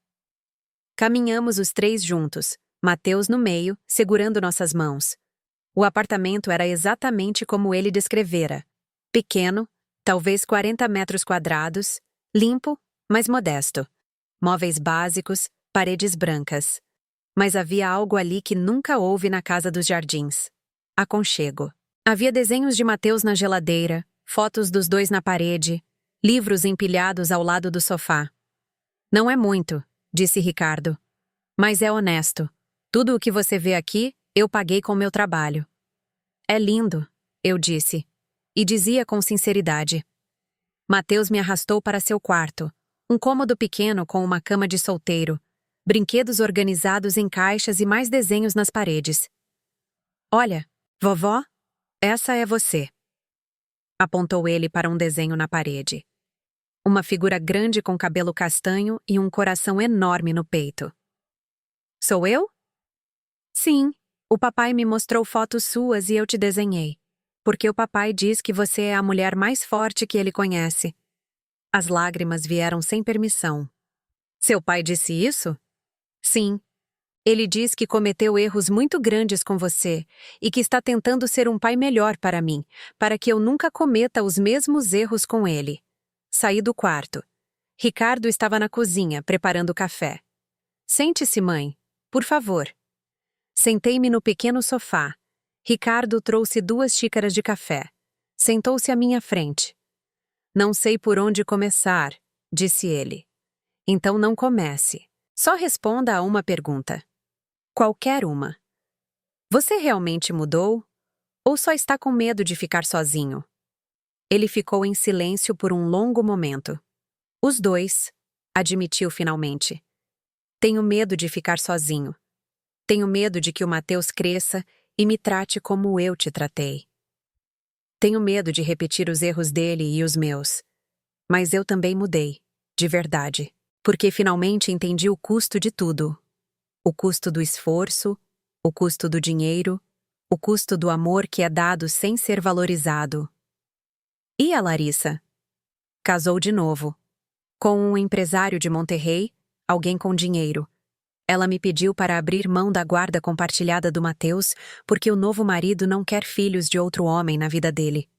Caminhamos os 3 juntos, Mateus no meio, segurando nossas mãos. O apartamento era exatamente como ele descrevera. Pequeno, talvez 40 metros quadrados, limpo, mas modesto. Móveis básicos, paredes brancas. Mas havia algo ali que nunca houve na casa dos Jardins. Aconchego. Havia desenhos de Mateus na geladeira, fotos dos dois na parede, livros empilhados ao lado do sofá. Não é muito, disse Ricardo. Mas é honesto. Tudo o que você vê aqui, eu paguei com meu trabalho. É lindo, eu disse. E dizia com sinceridade. Mateus me arrastou para seu quarto, um cômodo pequeno com uma cama de solteiro, brinquedos organizados em caixas e mais desenhos nas paredes. Olha, vovó, essa é você. Apontou ele para um desenho na parede. Uma figura grande com cabelo castanho e um coração enorme no peito. Sou eu? Sim, o papai me mostrou fotos suas e eu te desenhei. Porque o papai diz que você é a mulher mais forte que ele conhece. As lágrimas vieram sem permissão. Seu pai disse isso? Sim. Ele diz que cometeu erros muito grandes com você e que está tentando ser um pai melhor para mim, para que eu nunca cometa os mesmos erros com ele. Saí do quarto. Ricardo estava na cozinha, preparando café. Sente-se, mãe, por favor. Sentei-me no pequeno sofá. Ricardo trouxe 2 xícaras de café. Sentou-se à minha frente. Não sei por onde começar, disse ele. Então não comece. Só responda a uma pergunta. Qualquer uma. Você realmente mudou? Ou só está com medo de ficar sozinho? Ele ficou em silêncio por um longo momento. Os dois, admitiu finalmente. Tenho medo de ficar sozinho. Tenho medo de que o Mateus cresça e me trate como eu te tratei. Tenho medo de repetir os erros dele e os meus. Mas eu também mudei, de verdade, porque finalmente entendi o custo de tudo. O custo do esforço, o custo do dinheiro, o custo do amor que é dado sem ser valorizado. E a Larissa? Casou de novo. Com um empresário de Monterrey, alguém com dinheiro. Ela me pediu para abrir mão da guarda compartilhada do Mateus porque o novo marido não quer filhos de outro homem na vida dele.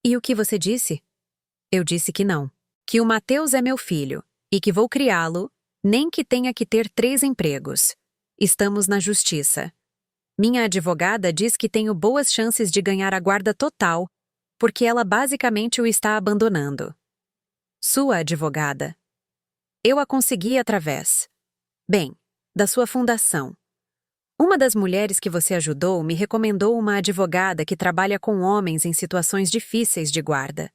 E o que você disse? Eu disse que não. Que o Mateus é meu filho e que vou criá-lo, nem que tenha que ter 3 empregos. Estamos na justiça. Minha advogada diz que tenho boas chances de ganhar a guarda total porque ela basicamente o está abandonando. Sua advogada. Eu a consegui através. Bem, da sua fundação. Uma das mulheres que você ajudou me recomendou uma advogada que trabalha com homens em situações difíceis de guarda.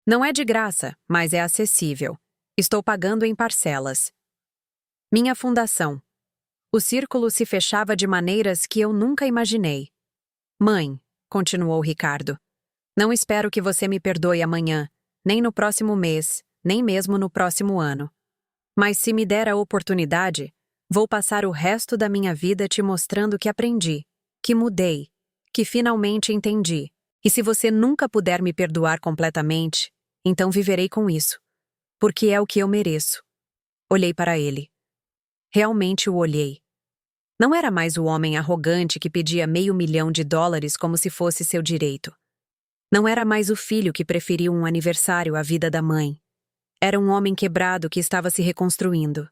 Não é de graça, mas é acessível. Estou pagando em parcelas. Minha fundação. O círculo se fechava de maneiras que eu nunca imaginei. Mãe, continuou Ricardo, não espero que você me perdoe amanhã, nem no próximo mês, nem mesmo no próximo ano. Mas se me der a oportunidade, vou passar o resto da minha vida te mostrando que aprendi, que mudei, que finalmente entendi. E se você nunca puder me perdoar completamente, então viverei com isso. Porque é o que eu mereço. Olhei para ele. Realmente o olhei. Não era mais o homem arrogante que pedia $500.000 como se fosse seu direito. Não era mais o filho que preferiu um aniversário à vida da mãe. Era um homem quebrado que estava se reconstruindo.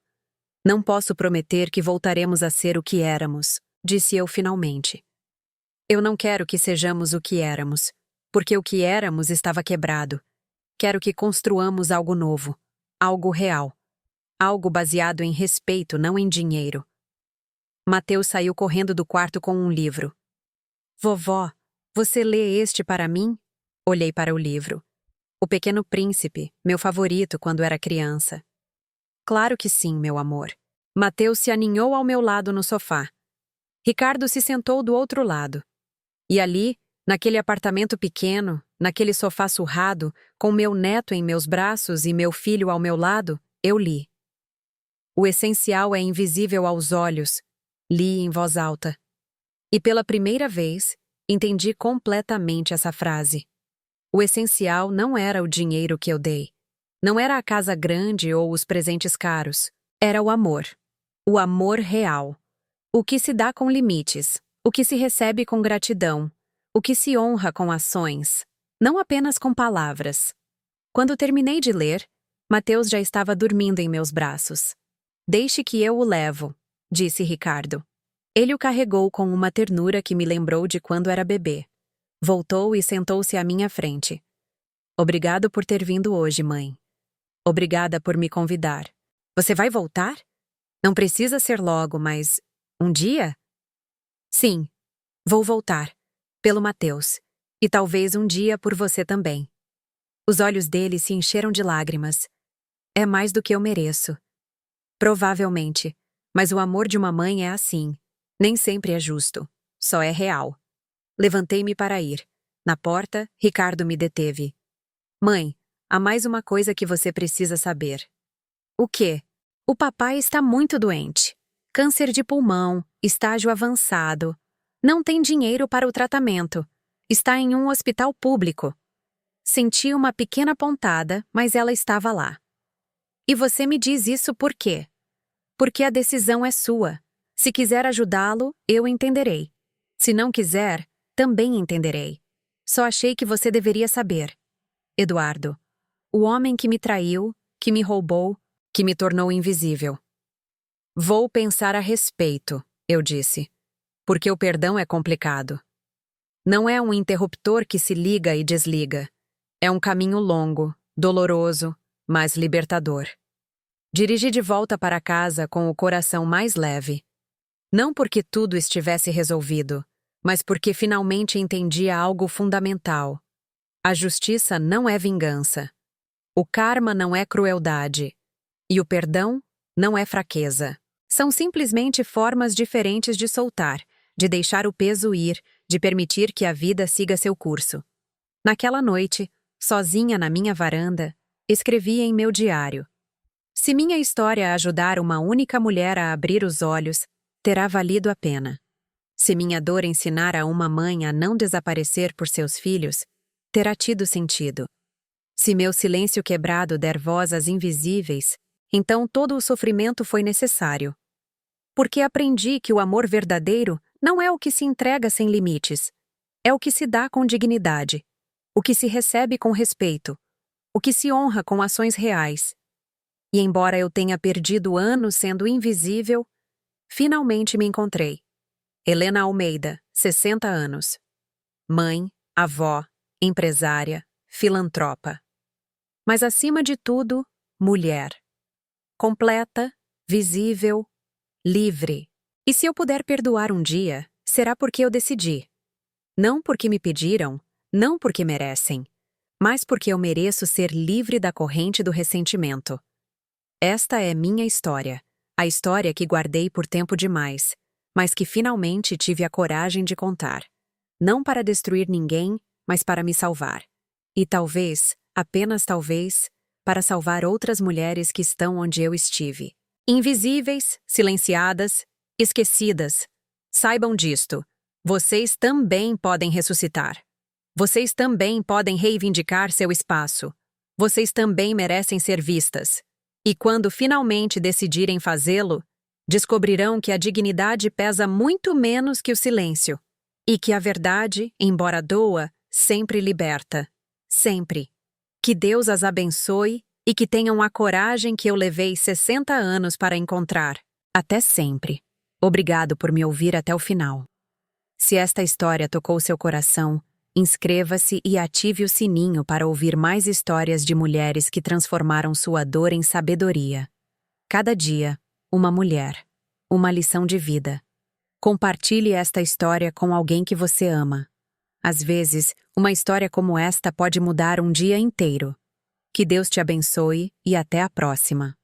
Não posso prometer que voltaremos a ser o que éramos, disse eu finalmente. Eu não quero que sejamos o que éramos, porque o que éramos estava quebrado. Quero que construamos algo novo, algo real, algo baseado em respeito, não em dinheiro. Mateus saiu correndo do quarto com um livro. Vovó, você lê este para mim? Olhei para o livro. O Pequeno Príncipe, meu favorito quando era criança. Claro que sim, meu amor. Mateus se aninhou ao meu lado no sofá. Ricardo se sentou do outro lado. E ali, naquele apartamento pequeno, naquele sofá surrado, com meu neto em meus braços e meu filho ao meu lado, eu li. O essencial é invisível aos olhos, li em voz alta. E pela primeira vez, entendi completamente essa frase. O essencial não era o dinheiro que eu dei. Não era a casa grande ou os presentes caros. Era o amor. O amor real. O que se dá com limites. O que se recebe com gratidão. O que se honra com ações. Não apenas com palavras. Quando terminei de ler, Mateus já estava dormindo em meus braços. Deixe que eu o levo, disse Ricardo. Ele o carregou com uma ternura que me lembrou de quando era bebê. Voltou e sentou-se à minha frente. Obrigado por ter vindo hoje, mãe. Obrigada por me convidar. Você vai voltar? Não precisa ser logo, mas um dia? Sim, vou voltar. Pelo Mateus. E talvez um dia por você também. Os olhos dele se encheram de lágrimas. É mais do que eu mereço. Provavelmente. Mas o amor de uma mãe é assim. Nem sempre é justo. Só é real. Levantei-me para ir. Na porta, Ricardo me deteve. Mãe, há mais uma coisa que você precisa saber. O quê? O papai está muito doente. Câncer de pulmão, estágio avançado. Não tem dinheiro para o tratamento. Está em um hospital público. Senti uma pequena pontada, mas ela estava lá. E você me diz isso por quê? Porque a decisão é sua. Se quiser ajudá-lo, eu entenderei. Se não quiser, também entenderei. Só achei que você deveria saber. Eduardo, o homem que me traiu, que me roubou, que me tornou invisível. Vou pensar a respeito, eu disse. Porque o perdão é complicado. Não é um interruptor que se liga e desliga. É um caminho longo, doloroso, mas libertador. Dirigi de volta para casa com o coração mais leve. Não porque tudo estivesse resolvido, mas porque finalmente entendia algo fundamental. A justiça não é vingança. O karma não é crueldade. E o perdão não é fraqueza. São simplesmente formas diferentes de soltar, de deixar o peso ir, de permitir que a vida siga seu curso. Naquela noite, sozinha na minha varanda, escrevi em meu diário. Se minha história ajudar uma única mulher a abrir os olhos, terá valido a pena. Se minha dor ensinar a uma mãe a não desaparecer por seus filhos, terá tido sentido. Se meu silêncio quebrado der voz às invisíveis, então todo o sofrimento foi necessário. Porque aprendi que o amor verdadeiro não é o que se entrega sem limites, é o que se dá com dignidade, o que se recebe com respeito, o que se honra com ações reais. E embora eu tenha perdido anos sendo invisível, finalmente me encontrei. Helena Almeida, 60 anos. Mãe, avó, empresária, filantropa. Mas acima de tudo, mulher. Completa, visível, livre. E se eu puder perdoar um dia, será porque eu decidi. Não porque me pediram, não porque merecem, mas porque eu mereço ser livre da corrente do ressentimento. Esta é minha história, a história que guardei por tempo demais, mas que finalmente tive a coragem de contar. Não para destruir ninguém, mas para me salvar. E talvez, apenas talvez, para salvar outras mulheres que estão onde eu estive. Invisíveis, silenciadas, esquecidas. Saibam disto. Vocês também podem ressuscitar. Vocês também podem reivindicar seu espaço. Vocês também merecem ser vistas. E quando finalmente decidirem fazê-lo, descobrirão que a dignidade pesa muito menos que o silêncio. E que a verdade, embora doa, sempre liberta. Sempre. Que Deus as abençoe e que tenham a coragem que eu levei 60 anos para encontrar. Até sempre. Obrigado por me ouvir até o final. Se esta história tocou seu coração, inscreva-se e ative o sininho para ouvir mais histórias de mulheres que transformaram sua dor em sabedoria. Cada dia, uma mulher. Uma lição de vida. Compartilhe esta história com alguém que você ama. Às vezes, uma história como esta pode mudar um dia inteiro. Que Deus te abençoe e até a próxima.